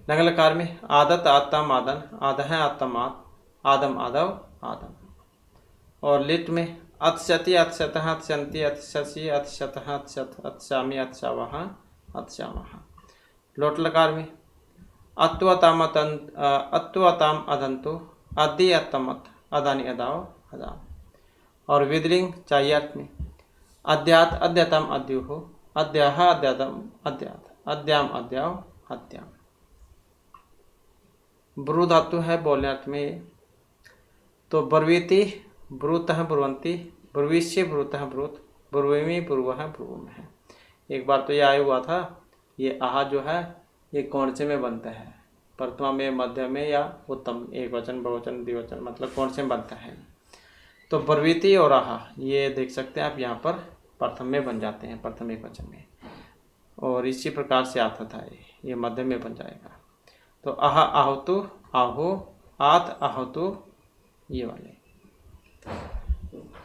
लंग लकार में आदत आत्म आदन आदह आत्मात आदम आदव आदम। और लिट में अत्स्यति अत्स्यतः अत्स्यन्ति अत्स्यसि अत्स्यतः अत्स्यत अत्स्यामि अत्स्यावः अत्स्यामः। लोट लकार में अत्वताम अदंतो अद्दि अत्तमत अदानी अदाव अदाम। और विदलिंग चाहिए अर्थ में अद्यात अद्यतम अद्युः अद्याह अद्यातम अद्यात अद्याम अद्याव अद्याम। ब्रू धातु है बोलने अर्थ में तो ब्रवीति ब्रूतः ब्रुवंती ब्रुविष्य ब्रूतः ब्रूत ब्रुवीमी ब्रुवः ब्रुवम है। एक बार तो ये आया हुआ था ये आहा जो है ये कौन से में बनता है प्रथमा में मध्य में या उत्तम एक वचन बहुवचन द्विवचन मतलब कौन से में बनता है। तो ब्रवीति और आहा ये देख सकते हैं आप यहाँ पर प्रथम में बन जाते हैं प्रथम एक वचन में और इसी प्रकार से आता था ये मध्य में बन जाएगा। तो आहा आहुतु आहो आत आहुतु ये वाले।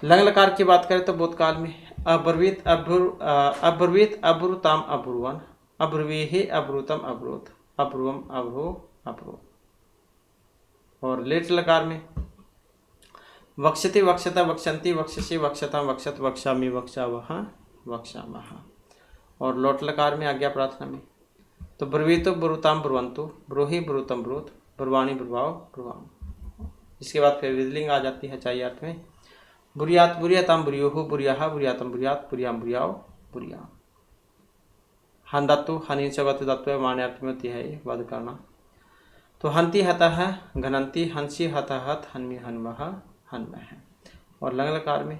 लंग लकार की बात करें तो भूतकाल में अब्रवीत अब्रवीत अब्रुताम अब्रुवन अब्रवीहि अब्रुतम अब्रुत अब्रुवम अब्रु अब्रु। और लेट लकार में वक्षति वक्षता वक्षन्ति वक्षसि वक्षता वक्षत वक्षामि वक्षावह वक्षामः। और लोट लकार में आज्ञा प्रार्थना में तो ब्रुवीतु ब्रुताम ब्रुवंतु ब्रूहि ब्रुतम ब्रूत ब्रुवाणी ब्रुवाव ब्रुवाम। इसके बाद फिर विदलिंग आ जाती है चाहिए अर्थ में बुरियात बुरियाताम बुरियोहु बुरियाहा बुरियातम बुरियात बुरियाम बुरियाव बुरियाम। हन धातु हनि से वत धातु है माने अर्थ में होती है ये वध करना। तो हंति हतः घनंती हंसी हतः हत हन्मी हन्मह हन्मह है। और लंग लकार में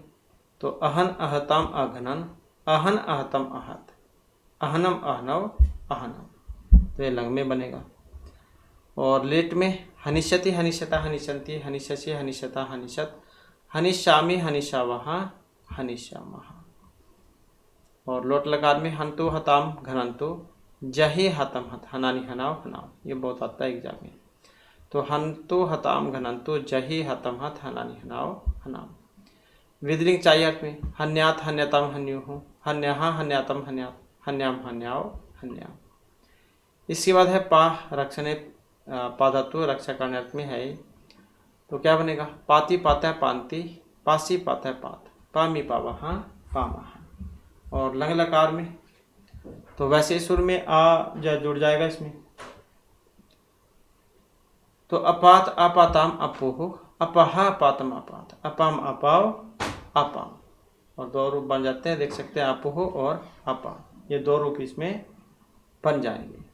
तो अहन अहताम अघनन अहन अहतम अहत अहनम अहनव अहनम तो ये लंग में बनेगा। और लेट में हनिष्यति हनिष्यता हनिष्यन्ति हनिष्यसि हनिष्यता हनिष्यत हनिष्यामि हनिष्यावः हनिष्यामः। और लोट लकार में हंतु हताम घनंतु जही हतम हत हनानी हनाव हनाव ये बहुत आता है एग्जाम में। तो हंतु हताम घनंतु जही हतम हत हनानी हनाव हनाव। विदलिंग चाहिए अर्थ में हन्यात हन्यतम हन्युः हन्यहा हन्यातम हन्यात हन्याम हन्याव हन्याम। इसके बाद है पा रक्षणे पा धातु रक्षा करने अर्थ में है तो क्या बनेगा? पाती पाता है पांति, पासी पाता है पात, पामी पावहा पामहा। और लंग लकार में तो वैसे सुर में आ जुड़ जाएगा इसमें। तो अपात अपाताम अपोह, अपहा अपातम अपात, अपाम अपाव अपाम। और दो रूप बन जाते हैं, देख सकते हैं, अपोह और अपा, ये दो रूप इसमें बन जाएंगे।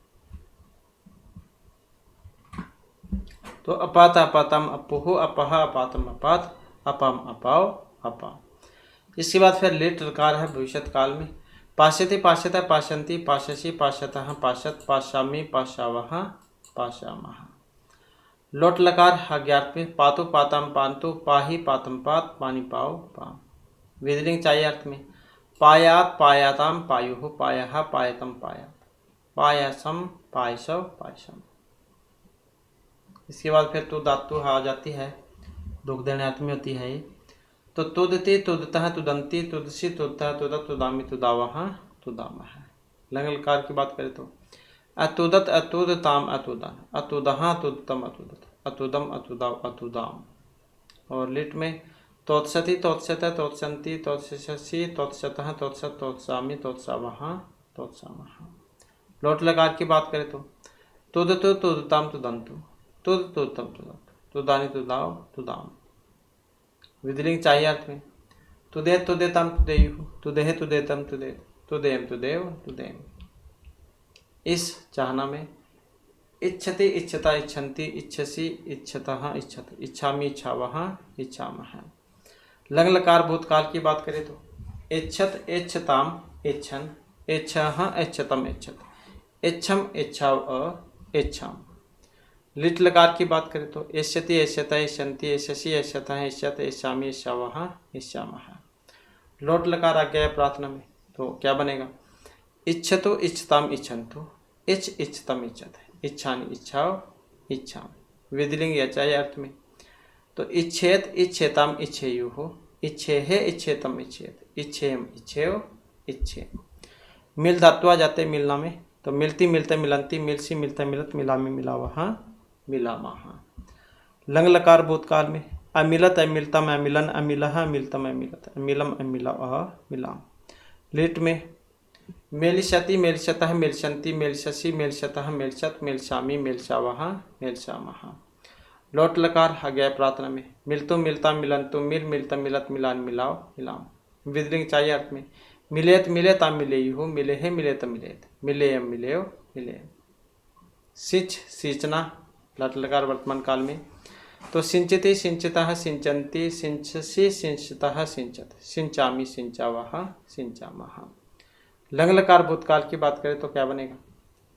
तो अपात अपातम अपोह, अपहा अपातम अपात, अपाम अपाव अपाम। इसके बाद फिर लेट लकार है भविष्यत काल में। पाश्यति पाश्यता पाशंति पाशसी पाशतः पाशत पाशामी पाशावह पाशामः। लोट लकार अज्ञात में। पातु पातम पांतु, पाही पातम पात, पानी पाओ पाम। विधिलिंग चाहिए अर्थ में। पायात पायाताम पायुः, पायः पायतम पायात, पायसम पायसव पायसम। इसके बाद फिर तो धातु आ जाती है, दुख देने अर्थ में होती है ये। तो तुदति तुदतः तुदंती तुदसी तुदतः तुदत तुदामी तुदावह तुदामः। लंग लकार की बात करें तो अतुदत अतुदताम अतुदन, अतुदहा अतुदतम अतुदत, अतुदम अतुदाव अतुदाम। और लिट में तोत्सति तोत्सत तोत्संती तोत्ससी तोत्सतः तोत्सत तोत्सामी तोत्सावह तोत्सामः। लोट लकार की बात करें तो तुदतु तुदताम तुदंतु, तुद तुदतम तुदत, तुदानी तुदाव तुदाम। विधिलिंग चाहिए अर्थ में। तुदे तुदेतम तुदेयु, तुदेह तुदेतम तुदेत, तुदेम तुदेव तुदेम। इस चाहना में इच्छति इच्छता इच्छन्ति इच्छसि इच्छतः इच्छत, इच्छामि इच्छावह इच्छामः। लंग लकार भूतकाल की बात करें तो इच्छत इच्छताम इच्छन, इच्छः इच्छतम इच्छत, इच्छम इच्छाव इच्छाम। लिट लकार की बात करें तो इष्यति इष्यता इष्यन्ति इष्यसि इष्यतः इष्यत, इच्छामि इच्छावह इच्छामः। लोट लकार आ गया प्रार्थना में, तो क्या बनेगा? इच्छतु इच्छताम इच्छन्तु, इच्छ इच्छतम इच्छत, इच्छानि इच्छाव इच्छाम। विधिलिंग यचाय अर्थ में। तो इच्छेत इच्छेताम इच्छेयुः, इच्छेह इच्छेतम इच्छेत, इच्छेम इच्छेव इच्छेम। मिल धातु आ जाते मिलना में। तो मिलती मिलते मिलंती, मिलसी मिलते मिलत, मिलामी मिलावह मिलामः। लंग लकार भूतकाल में। अमिलत अमिलतम अमिलन, अमिलह अमिलतम अमिलत, अमिलम अमिलावह मिलाम। लिट में मेलिशति मेलिशतः मेलिशन्ति मेलिशसि मेलिशतः मेलिशत, मेलिशामी मेलिशावह मेलिशामः। लोट लकार आ गया प्रार्थना में। मिलतु मिलता मिलंतु, मिल मिलता मिलत, मिलान मिलाओ मिलाम। विधिलिंग चाहिए अर्थ में। मिलेत मिलेता मिलेयुः, मिलेह मिलेत मिलेत, मिलेयम मिलेव मिलेयम। सिंच सींचना लट लकार वर्तमान काल में। तो सिंचति सिंचितः सिंचन्ति सिंचसि सिंचतः सिंचत, सिंचामी सिंचावह सिंचामः। लंग लकार भूतकाल की बात करें तो क्या बनेगा?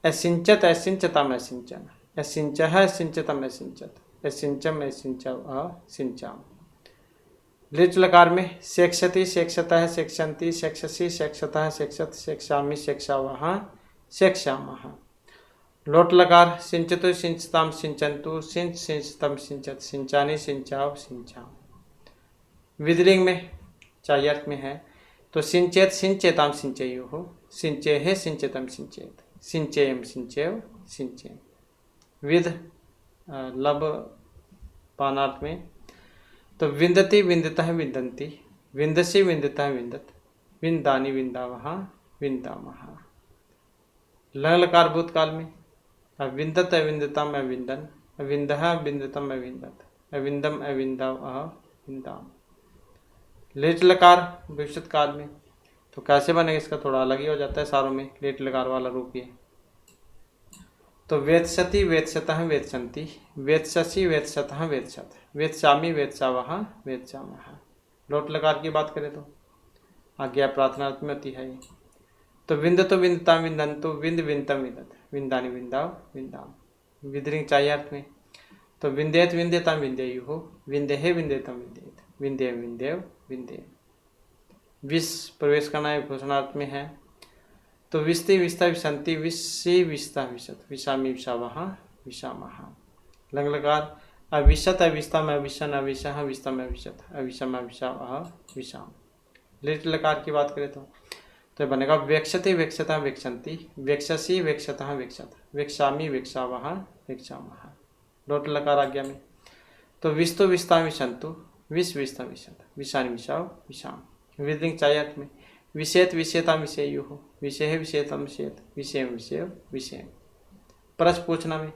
असिंचत असिंचतम असिंचन, असिंचः असिंचतम असिंचत, असिंचम असिंचव सिंचाम। लिट लकार में शेक्षति शेक्षतः शेक्षन्ति शेक्षसि शेक्षतः शेक्षत, शेक्षामि शेक्षावह शेक्षामः। लोट लकार सिंचतु सिंचताम सिंचन्तु, सिंच सिंचतम सिंचत, सिंचानि सिंचाव सिंचाम। विधिलिंग में चाहिए अर्थ में है। तो सिंचेत सिंचेताम सिंचेयुः, सिंचेह सिंचेतम सिंचेत, सिंचेयम सिंचेव सिंचेम। विध लब पानार्थ में। तो विंदति विंदतः विंदन्ति, विंदसि विंदतः विंदत, विंदानि विंदावह विंदामः। लंग लकार भूतकाल में। अविंदत अविंदतम अविंदन, अविंदः अविंदतम अविंदत, अविंदम अविंदावह विंदाम। लेट लकार भविष्यत काल में। तो कैसे बनेगा? इसका थोड़ा अलग ही हो जाता है सारों में लेट लकार वाला रूप ये। तो वेत्सति वेत्सतः वेत्सन्ति, वेत्ससि वेत्सतः वेत्सत, वेत्सामी वेत्सावह वेत्सामः। लोट लकार की बात करें तो आज्ञा प्रार्थनार्थ में होती है ये। तो विंदतो विंदताम विंदन्तु, विंद विंदतम विंदत, विंदानि विंदाव विंदाम। विधिलिंग चाहिए अर्थ में। तो विंदेत विंदेताम विंदेयुः, विंदेह विंदेतम विंदेत, विंदेम विंदेव विंदेम। विष प्रवेश करना है घोषणार्थ में है। तो विस्ति विस्ता विसंति, विषि विस्ता विशत, विषामी विषावह विषामः। लंग लकार अविशत अविस्तम अविशन अविशः विस्तम अविशत, अविषम अविषावह विषाम। लिट लकार की बात करें तो बनेगा वेक्षति वेक्षतः वेक्षन्ति, वेक्षसि वेक्षतः वेक्षत, वेक्षामी वेक्षावह वेक्षामः। लोट लकार आज्ञा में। तो विस्तु विस्ताम विशंतु, विष विस्तम विशंत, विषानि विषाव विषाम। विधिलिंग चाहिए अर्थ में विषेत विषेताम विषेयुः, विषय विषेतम विषेत, विषय विषय विषय। प्रश्न पूछना में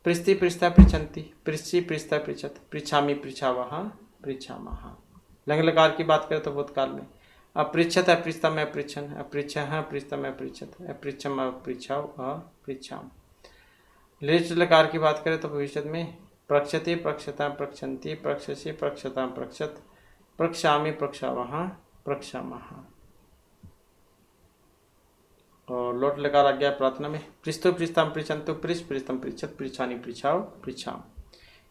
पृष्ठि पृष्ठा पृछन्ति, पृष्ठि पृष्ठा पृछत, पृछामि पृछावः पृछामः। लंग लकार की बात करें तो भूतकाल में अपृच्छत अपृच्छतम अपृच्छन, अपृच्छः अपृच्छतम अपृच्छत, अपृच्छम अपृच्छाव अपृच्छाम। लिट लकार की बात करें तो भविष्य में प्रक्षति प्रक्षता प्रक्षन्ति, प्रक्षसि प्रक्षता प्रक्षत, प्रक्षामि प्रक्षावः प्रक्षामः। और लोट लकार आ गया प्रार्थना में पृष्ठो पृष्ठम पृछन्तु, पृष्ठ पृष्ठम पृच्छत, पृच्छानि पृच्छाव पृच्छाम।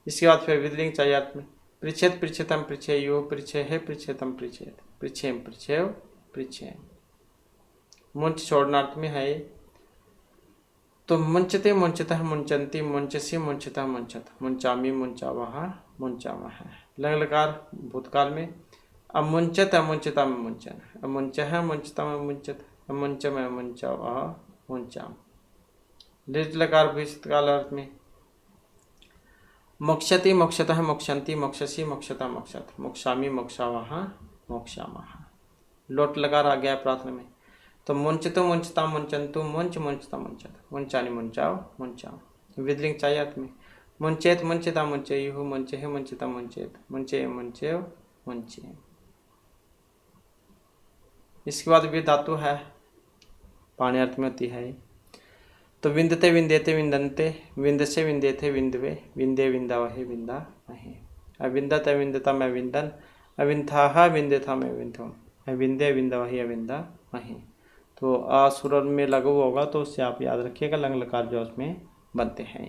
इसके बाद फिर विधिलिंग चाहिए अर्थ में पृच्छेत पृच्छतम पृच्छेयो, पृच्छेह पृच्छेतम पृच्छेत, पृच्छेम पृच्छेव पृच्छेम। मुंच छोड़ना अर्थ में है तो मुंचते मुंचतः मुंचन्ति, मुंचसि मुंचतः मुंचत, मुंचामि मुंचावः मुंचामः। लंग लकार भूतकाल में अमुंचत अमुंचता में मुंचन, अमुंचः मुंचता में मुंचत, अमुंच में मुंचाव मुंचाम। लिट लकार भविष्यकाल अर्थ में मोक्षति मोक्षतः मोक्षन्ति, मोक्षसि मोक्षता मोक्षत, मोक्षामि मोक्षावः मोक्षामः। लोट लकार आ गया प्रार्थना में तो मुंचतो मुंचता मुंचन्तु, मुंच मुंचता मुंचत, मुंचानि मुंचाव मुंचाम। विधिलिंग चाहिए अर्थ में मुंचेत मुंचता मुंचेयुः, मुंचेह मुंचता मुंचेत, मुंचे मुंचेव मुंचे। इसके बाद भी धातु है पाणी अर्थ में होती है तो विंदते विंदेते विंदन्ते, विंदसे विंदेथे विंदवे, विंदे विंदावहे विंदा महे। अविंदत अविंदतम अविंदन, अविंथाः विंदेथम अविंथम, अविंदे विंदावहे अविंदा महे। तो असुर में लघु होगा तो उससे आप याद रखिएगा लंग लकार जो उसमें बनते हैं।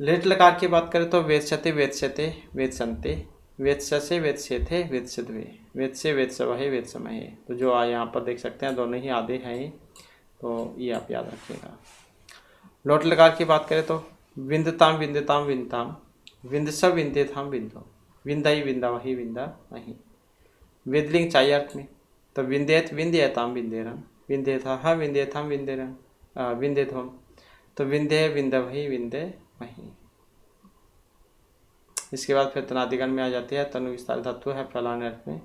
लेट लकार की बात करें तो वेत्स्यते वेत्स्यते वेत्सन्ते, वेत्स्यसे वेत्स्येथे वेत्स्यद्वे, वेत्से वेत्सवहे वेत्समहे। तो जो यहाँ पर देख सकते हैं दोनों ही आधे हैं तो ये आप याद रखिएगा। लोट लकार की बात करें तो विंदताम विंदताम विंदताम, विंदस विंदेथाम विंदो, विंदाई विंदावही विंदा मही। विधिलिंग चाहिए अर्थ में तो विंदेत विंध्यताम विंदेरन, विंदेथाः विंदेथाम विंदेरन विंदेथम, तो विंदे विंदवही विंदे मही। इसके बाद फिर तनादिगण में आ जाती है तनु विस्तार धातु है फैलाने अर्थ में।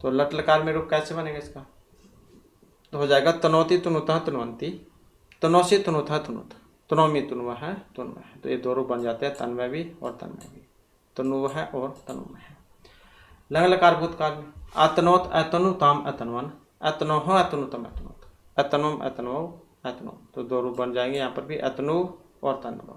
तो लट लकार में रुक कैसे बनेगा इसका तो हो जाएगा तनोति तुनुतः तुनवंती, तनोसी तुनुतः तुनुत, तनोमी तुनवः तुनवः। तो ये दो रूप बन जाते हैं तन्वय भी और तन्वय भी, तनुवः और तनुमः। लंग लकार भूतकाल में अतनोत अतनुताम अतनवन, अतनोह अतनुतम अतनोत, अतनुम अतनो अतनो। तो दो रूप बन जाएंगे यहाँ पर भी अतनु और तन्व।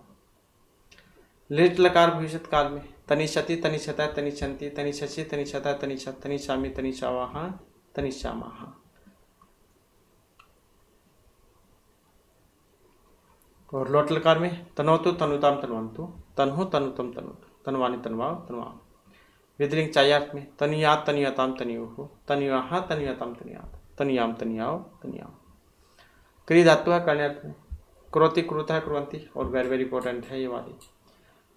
लिट लकार भविष्य काल में तनिषति तनिषता तनिषन्ति, तनिषसि तनिषता तनिषत, तनिषामि तनिषावः तनिषामः। और लोट लकार में तनोतु तनुताम तनवंतु, तन्हु तनुतम तनुत, तनवानि तनवाव तनवाम। विधिलिंग चाहिए अर्थ में तनियात तनियताम तनियुः, तनियाः तनियताम तनियात, तनियाम तनियाव तनियाम। क्रिय धातु है करने अर्थ में क्रोति क्रुतः कुर्वन्ति और वेरी वेरी इंपॉर्टेंट है ये वाली।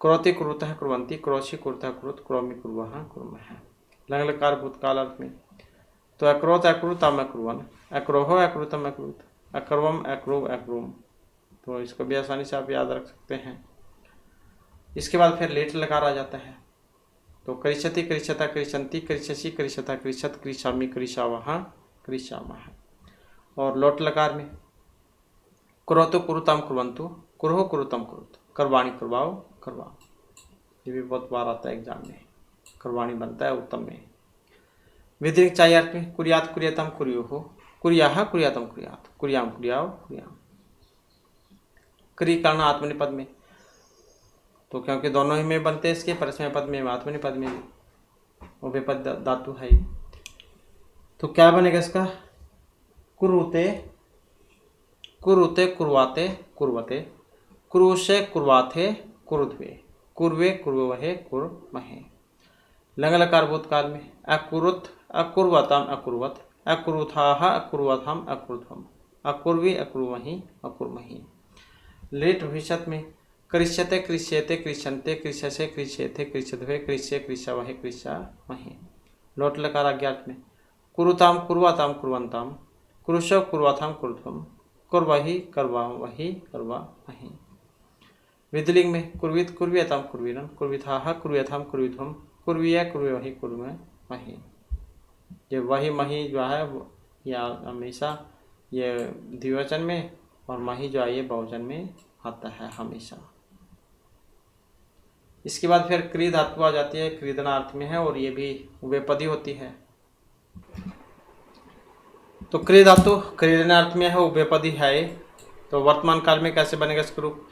क्रोति कुरुतः कुर्वन्ति, क्रोशि कुरुतः कुरुत, क्रोमि कुर्वः कुर्मः। लंग लकार भूतकाल अर्थ में तो अक्रोत अक्रुतम अक्रुवन, अक्रोहो अक्रुतम अक्रुत, अक्रुवम अक्रुव अक्रुम। तो इसको भी आसानी से आप याद रख सकते हैं। इसके बाद फिर लेट लकार आ जाता है तो कृष्यति कृष्यता कृष्यन्ति, कृष्यसि कृष्यता कृष्यत, कृष्यामि कृष्यावः कृष्यामः। और लोट लकार में कुरोतु कुरुताम कुर्वन्तु, कुरुहो कुरुतम कुरुत, करवाणी करवाओ करवाओ। ये भी बहुत बार आता है एग्जाम में, करवाणी बनता है उत्तम में। विधिलिंग चाहिए अर्थ में कुरियात कुरियतम कुरियुः, कुरियाः कुरियातम कुरियात, कुरियाम कुरियाव कुरियाम। क्रिय करना आत्मनिपद में तो क्योंकि दोनों ही में बनते हैं इसके परस्मय पद में आत्मनिपद में उभयपद धातु है। तो क्या बनेगा इसका कुरुते कुरुते कुर्वाते कुर्वते, कुरुषे कुर्वाथे कुरुध्वे, कुर्वे कुर्वहे कुर्महे। लंग लकार भूतकाल में अकुरुत अकुर्वताम अकुर्वत, अकुरुथाः अकुर्वथाम अकुरुध्वम, अकुर्वी अकुर्वहि अकुर्महि। लेट भविष्य में कृष्यते कृष्येते कृष्यन्ते, कृष्यसे कृष्येथे कृष्यध्वे, कृष्य कृष्यवहे कृष्यामहे। लोट लकार अज्ञात में कुरुताम कुर्वाताम कुर्वन्ताम, कुरुषो कुर्वाथाम कुरुध्वम, कुर्वहि करवावहि करवामहि। विधिलिंग में कुर्वित कुर्वियताम कुर्वीरम, कुर्विथाह कुर्व्यथाम कुर्विध्वम, कुर्वीय कुर्वहि कुर्मे मही। ये वही मही जो है या हमेशा ये द्विवचन में, और मही जो है ये बहुवचन में आता है हमेशा। इसके बाद फिर क्री धातु आ जाती है, क्रीदनार्थ में है और ये भी उभयपदी होती है। तो क्री धातु क्रीदनार्थ में है, उभयपदी है। तो वर्तमान काल में कैसे बनेगा इसका रूप?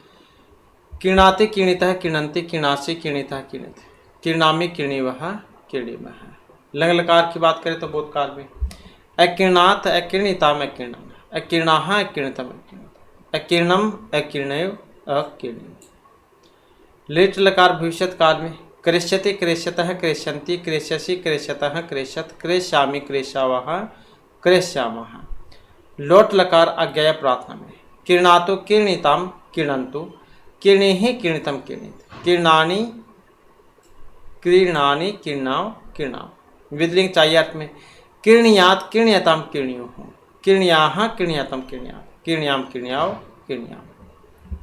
किरणाति किरणितः किरणंति किरणासी किरणितः किरणित, किरणामी किरणिवः किरणिमः। लंग लकार की बात करें तो भूतकाल में अकिरणात अकिरणिताम अकिरणम, अकिरणाः अकिरणितम अकिरणित, अकिरणम अकिरणयो अकिरणिम। लिट लकार भविष्यत काल में क्रेष्यति क्रेष्यतः क्रेष्यन्ति क्रेष्यसि क्रेष्यतः क्रेष्यत, क्रेष्यामि क्रेष्यावः क्रेष्यामः। लोट लकार अज्ञेय प्रार्थना में किरणातु किरणिताम किरणन्तु, किरणेहि किरणितम किरणित, किरणानि क्रीणानि किरणाव किरणाव। विधिलिंग चाहिए अर्थ में किरणियात किरणयताम किरणियोः, किरणयाः किरणयतम किरणयात्, किरणयाम किरणयाव किरणयाम।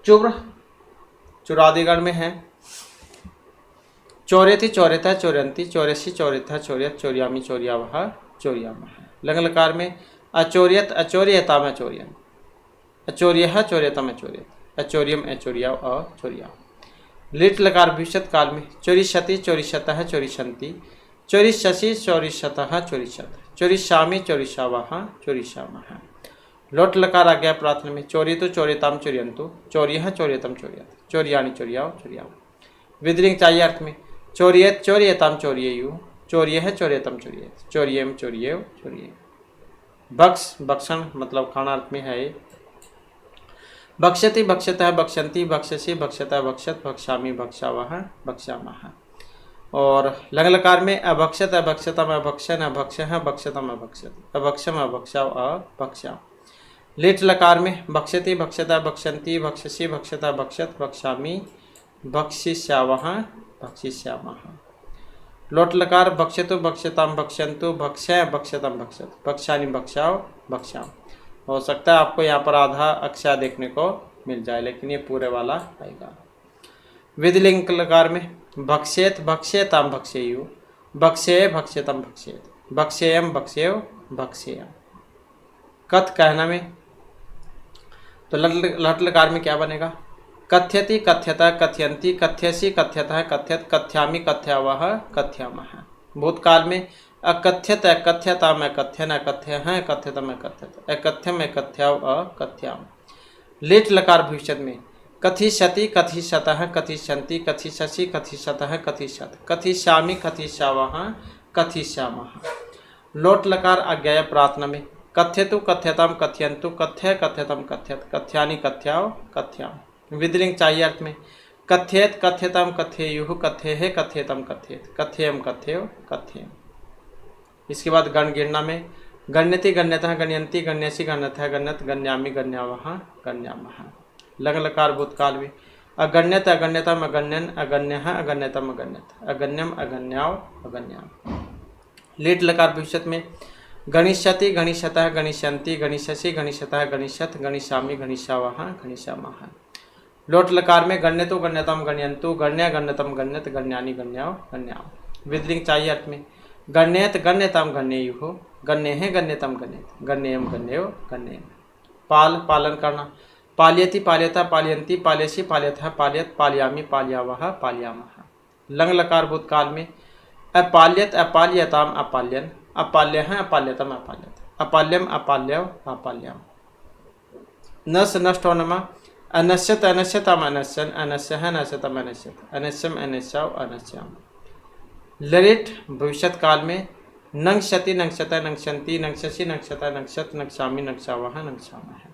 चुब्र चुरादिगण में है चौर्यति चौर्यता चौर्यंती, चौर्यसी चौर्यथा चौर्यत, चौर्यामी चौर्यावः चौर्यामः। लंग लकार में अचौर्यत अचौर्यताम अचौर्यन, अचौर्यः चौर्यतम अचौर्यत, अचौर्यम अचौर्याव अचौर्याव। लिट लकार भविष्यत काल में चौरिष्यति चौरिष्यतः चौरिष्यन्ति, चौरिष्यसि चौरिष्यतः चौरिष्यत, चौरिष्यामि चौरिष्यावः चौरिष्यामः। लोट लकार आज्ञा प्रार्थना में चौरितु चौरिताम चौर्यन्तु, चौर्यः चौर्यतम चौर्यत, चौर्याणि चौर्याव चौर्याव। विधिलिंग चाहिए अर्थ में चौर्यत चौर्यताम चौर्येयु, चौर्यः चौर्यतम चौर्यत, चौर्येम चौर्येव चौर्ये। बक्स बक्षण मतलब खाना अर्थ में है। भक्ष्यति भक्ष्यतः भक्ष्यन्ति, भक्ष्यसि भक्ष्यतः भक्ष्यत, भक्ष्यामि भक्ष्यावः भक्ष्यामः। और लंग लकार में अभक्ष्यत अभक्ष्यतम अभक्ष्यन अभक्ष्यः भक्ष्यतम अभक्ष्यत, अभक्ष्यम अभक्ष्याव अभक्ष्याम। लिट लकार में भक्ष्यति भक्ष्यतः भक्ष्यन्ति, भक्ष्यसि भक्ष्यतः भक्ष्यत, भक्ष्यामि भक्षिष्यावः भक्षिष्यामः। लोट लकार भक्ष्यतु भक्ष्यताम भक्ष्यन्तु, भक्ष्य भक्ष्यतम भक्ष्यत, भक्ष्यानि भक्ष्याव भक्ष्याम। हो सकता है आपको यहाँ पर आधा अक्षय देखने को मिल जाए, लेकिन ये पूरे वाला आएगा। विधिलिंग लकार में भक्ष्येत भक्ष्येताम भक्ष्येयु, भक्ष्ये भक्ष्यतम भक्ष्येत, भक्ष्येयम भक्ष्येव भक्ष्येयम। कथ कहना में तो लट लकार में क्या बनेगा? कथ्यति कथ्यता कथयन्ति, कथ्यसि कथ्यतः कथ्यत, कथ्यामि कथ्यावः कथ्यामः। भूतकाल में अकथ्यत अकथ्यताम अकथ्यन अकथ्यः अकथ्यतम अकथ्यत, अकथ्यम अकथ्याव अकथ्याम। लिट लकार भविष्य में कथिष्यति कथिष्यतः कथिष्यन्ति, कथिष्यसि कथिष्यतः कथिष्यत, कथिष्यामि कथिष्यावः कथिष्यामः। लोट लकार अज्ञेय प्रार्थना में कथ्यतु कथ्यताम कथयन्तु, कथ्य कथ्यतम कथ्यत, कथ्यानि कथ्याव कथ्याम। विधिलिंग चाहिए अर्थ में कथ्येत कथ्यताम कथ्येयुः, कथ्येः कथ्येतम कथ्येत, कथ्येयम कथ्येव कथ्येम। इसके बाद गण गिणना में गण्यति गण्यतः गण्यन्ति, गण्यसि गण्यतः गण्यत, गण्यामि गण्यावः गण्यामः। लंग लकार भूतकाल में अगण्यत अगण्यतम अगण्यन, अगण्यः अगण्यतम अगण्यत, अगण्यम अगण्याव अगण्याम। लिट लकार भविष्य में गणिष्यति गणिष्यतः गणिष्यन्ति, गणिष्यसि गणिष्यतः गणिष्यत, गणिष्यामि गणिष्यावः गणिष्यामः। लोट लकार में गण्यतु गण्यतम गण्यन्तु, गण्य गण्यतम गण्यत, गण्यानि गण्याव गण्याम। विधिलिंग चाहिए अर्थ में गण्येत गण्यताम गण्येयुः, गण्येः गण्यतम गण्येत, गण्येयम गण्येव गण्येम। पाल पालन करना पाल्यति पाल्यता पाल्यन्ति, पाल्यसि पाल्यतः पाल्यत, पाल्यामि पाल्यावः पाल्यामः। लंग लकार भूतकाल में अपाल्यत अपाल्यताम अपाल्यन, अपाल्यः अपाल्यतम अपाल्यत, अपाल्यम अपाल्यव अपाल्यम। नस नष्ट होनमा अनश्यत अनश्यताम अनश्यन, अनश्यः अनश्यतम अनश्यत, अनश्यम अनश्याव अनश्याम। ललित भविष्यत काल में नंक्षति नंक्षता नंक्षन्ति, नंक्षसि नंक्षता नंक्षत, नंक्षामि नंक्षावः नंक्षामः।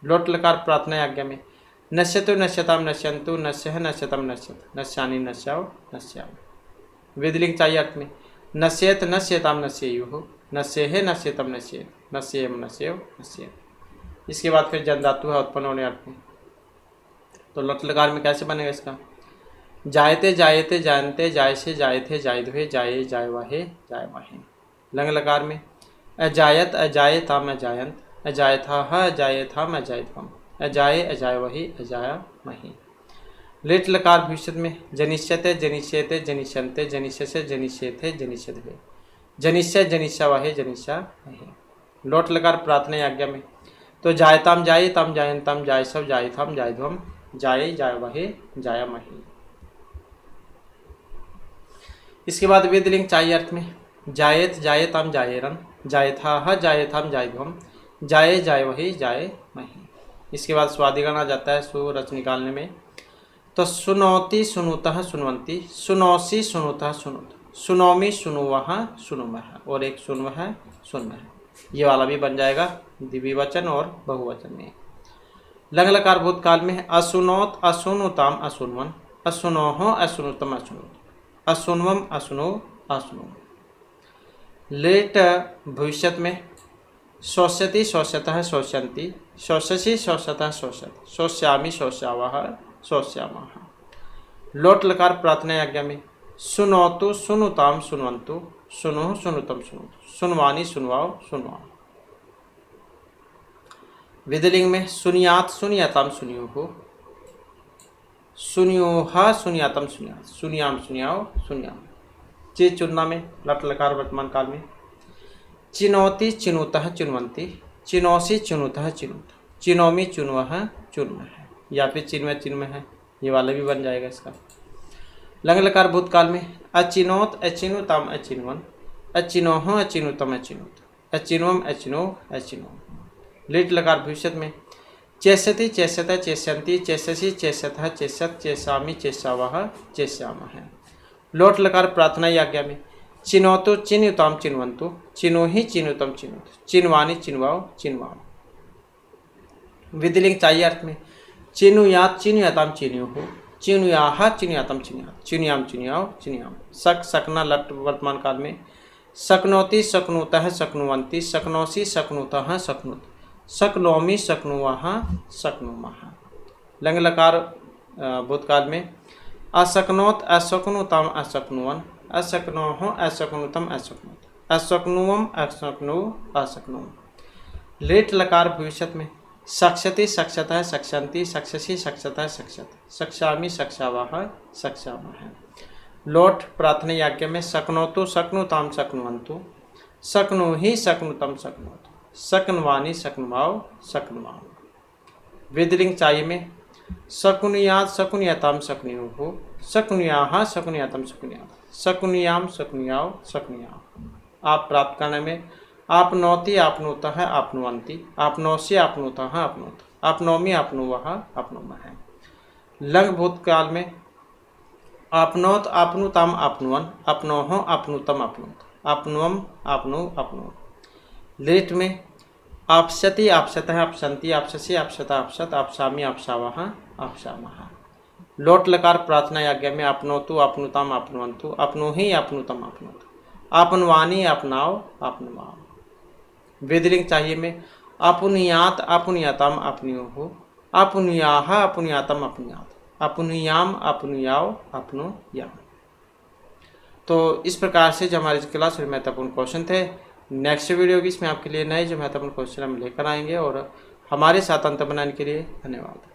लोट लकार प्रार्थना आज्ञा में नश्यतु नश्यताम नश्यन्तु, नश्यः नश्यतम नश्यत, नश्यानि नश्याव नश्याम। विधिलिंग चाहिए अर्थ में नश्येत नश्यताम नश्येयुः, नश्येः नश्यतम नश्येत, नश्येयम नश्येव नश्येत। इसके बाद फिर जन धातु है उत्पन्न होने अर्थ में। तो लट लकार में कैसे बनेगा इसका? जायते जायते जायन्ते, जायसे जायथे जायध्वे, जाये जायवाहे जायवाहे। लंग लकार में अजायत अजायताम अजायंत, अजायथाः अजायथाम अजायध्वम, अजाये अजायवहि अजायमहि। लेट लकार भविष्य में जनिष्यते जनिष्यते जनिष्यन्ते जनिष्यसे जनिष्येथे जनिष्यद्वे जनिष्य जनिष्यावहे जनिष्यावहे। लोट लकार प्रार्थना आज्ञा में तो जायताम जायेताम जायन्ताम जायसव जायथाम जायध्वम जाये जायवहे जायामहे। इसके बाद वेदलिंग चाहिए अर्थ में जायेत जायेताम जायेरन जायथाह जायथाम जायध्वम जाये जायवहे जायमहे। इसके बाद स्वादिगण आ जाता है सुरच निकालने में तो सुनौती सुनुतः सुनवंती सुनौसी सुनुतः सुनुत सुनौमी सुनुवह सुनुमह और एक सुनवह सुनमह। ये वाला भी बन जाएगा द्विवचन और बहुवचन में। लंग लकार भूतकाल में असुनोत असुनुताम असुनवन असुनोह असुनुतम असुनुत असुनवम असुनो असुनो। लेट भविष्य में शोष्यति शोष्यतः शोष्यन्ति शोष्यसि शोष्यतः शोष्यति शोष्यामि शोष्यावः शोष्यामः। लोट लकार प्रार्थना आज्ञा में सुनोतु सुनुताम सुनवन्तु सुनुः सुनुतम सुनुतु सुनवानी सुनवाओ सुनवाओ। विधिलिंग में सुनियात सुनियाताम सुनियुः सुनियोहा सुनियातम सुनियात सुनियाम सुनियाओ सुनियाम। चीज चुनना में लट लकार वर्तमान काल में चिनौती चिनुतः चिन्वन्ति चिनौसी चिनुतः चिनुत चिनौमी चुनवह चुनमह या फिर चिन्मय चिन्मय है। ये वाला भी बन जाएगा इसका। लंग लकार भूतकाल में अचिनोत अचिनुताम अचिनवन अचिनोह अचिनुतम अचिनुत अचिनवम अचिनो अचिनो। लेट लकार भविष्य में चेष्यति चेष्यत चेष्यन्ति चेष्यसि चेष्यतः चेष्यत चेष्यामि चेष्यावः चेष्यामः। लोट लकार प्रार्थना आज्ञा में चिनोतु चिन्युताम चिन्वन्तु चिनुहि चिनुतम चिनुत चिन्वानी चिन्वाओ चिन्वाओ। विधिलिंग चाहिए अर्थ में चिनुयात चिनुयाताम चिनुयुः चिनुयाहा चिनुयातम चिनुयात चिनुयाम चिनुयाओ चिनुयाम। शक शकना लट वर्तमान काल में शक्नोति शक्नुतः शक्नुवन्ति शक्नोसि शक्नुतः शक्नुत शक्नोमि शक्नुवः शक्नुमः। लंग लकार भूतकाल में अशक्नोत अशक्नुताम अशक्नुवन अशक्नोह अशक्नुतम अशक्नुत अशक्नुवम अशक्नु अशक्नुम। लेट लकार भविष्य में शक्ष्यति शक्ष्यतः शक्ष्यन्ति शक्ष्यसि शक्ष्यतः शक्ष्यत शक्ष्यामि शक्ष्यावः शक्ष्यामः। लोट प्रार्थना आज्ञा में शक्नोतु शक्नुताम शक्नुवन्तु शक्नुहि शक्नुतम शक्नुत शक्नवानी शक्नुवाओ शक्नुवाओ। विधिलिंग चाहिए में शकुनियात शकुनियताम शकुनियुः शकुनियाहा शकुनियतम शकुनियात शकुनियाम शकुनियाओ शकुनियाओ। आप प्राप्त करने में आपनोति आपनुतः आपनुवन्ति आपनोसि आपनुतः आपनुत आपनोमि आपनुवः आपनुमः। लंग भूतकाल में आपनोत आपनुताम आपनुवन आपनोह आपनुतम आपनुत आपनुवम आपनु आपनुत। लेट में आपस्यति आपस्यतः आपस्यन्ति आपस्यसि आपस्यतः आपस्यत आपसामि आपसावः आपसामः। लोट लकार प्रार्थना आज्ञा में आपनोतु आपनुताम आपनुवन्तु आपनुहि आपनुतम आपनुत आपनवानी आपनाओ आपनवाओ। वेदलिंग चाहिए में आपुनियात आपुनियाताम आपनुयुः आपुनियाहा आपुनियातम आपनुयात आपुनियाम आपनुयाओ आपनुयाम। तो इस प्रकार से जो हमारी क्लास में महत्वपूर्ण क्वेश्चन थे। नेक्स्ट वीडियो भी इसमें आपके लिए नए जो महत्वपूर्ण क्वेश्चन हम लेकर आएंगे और हमारे साथ अंत बनाने के लिए धन्यवाद।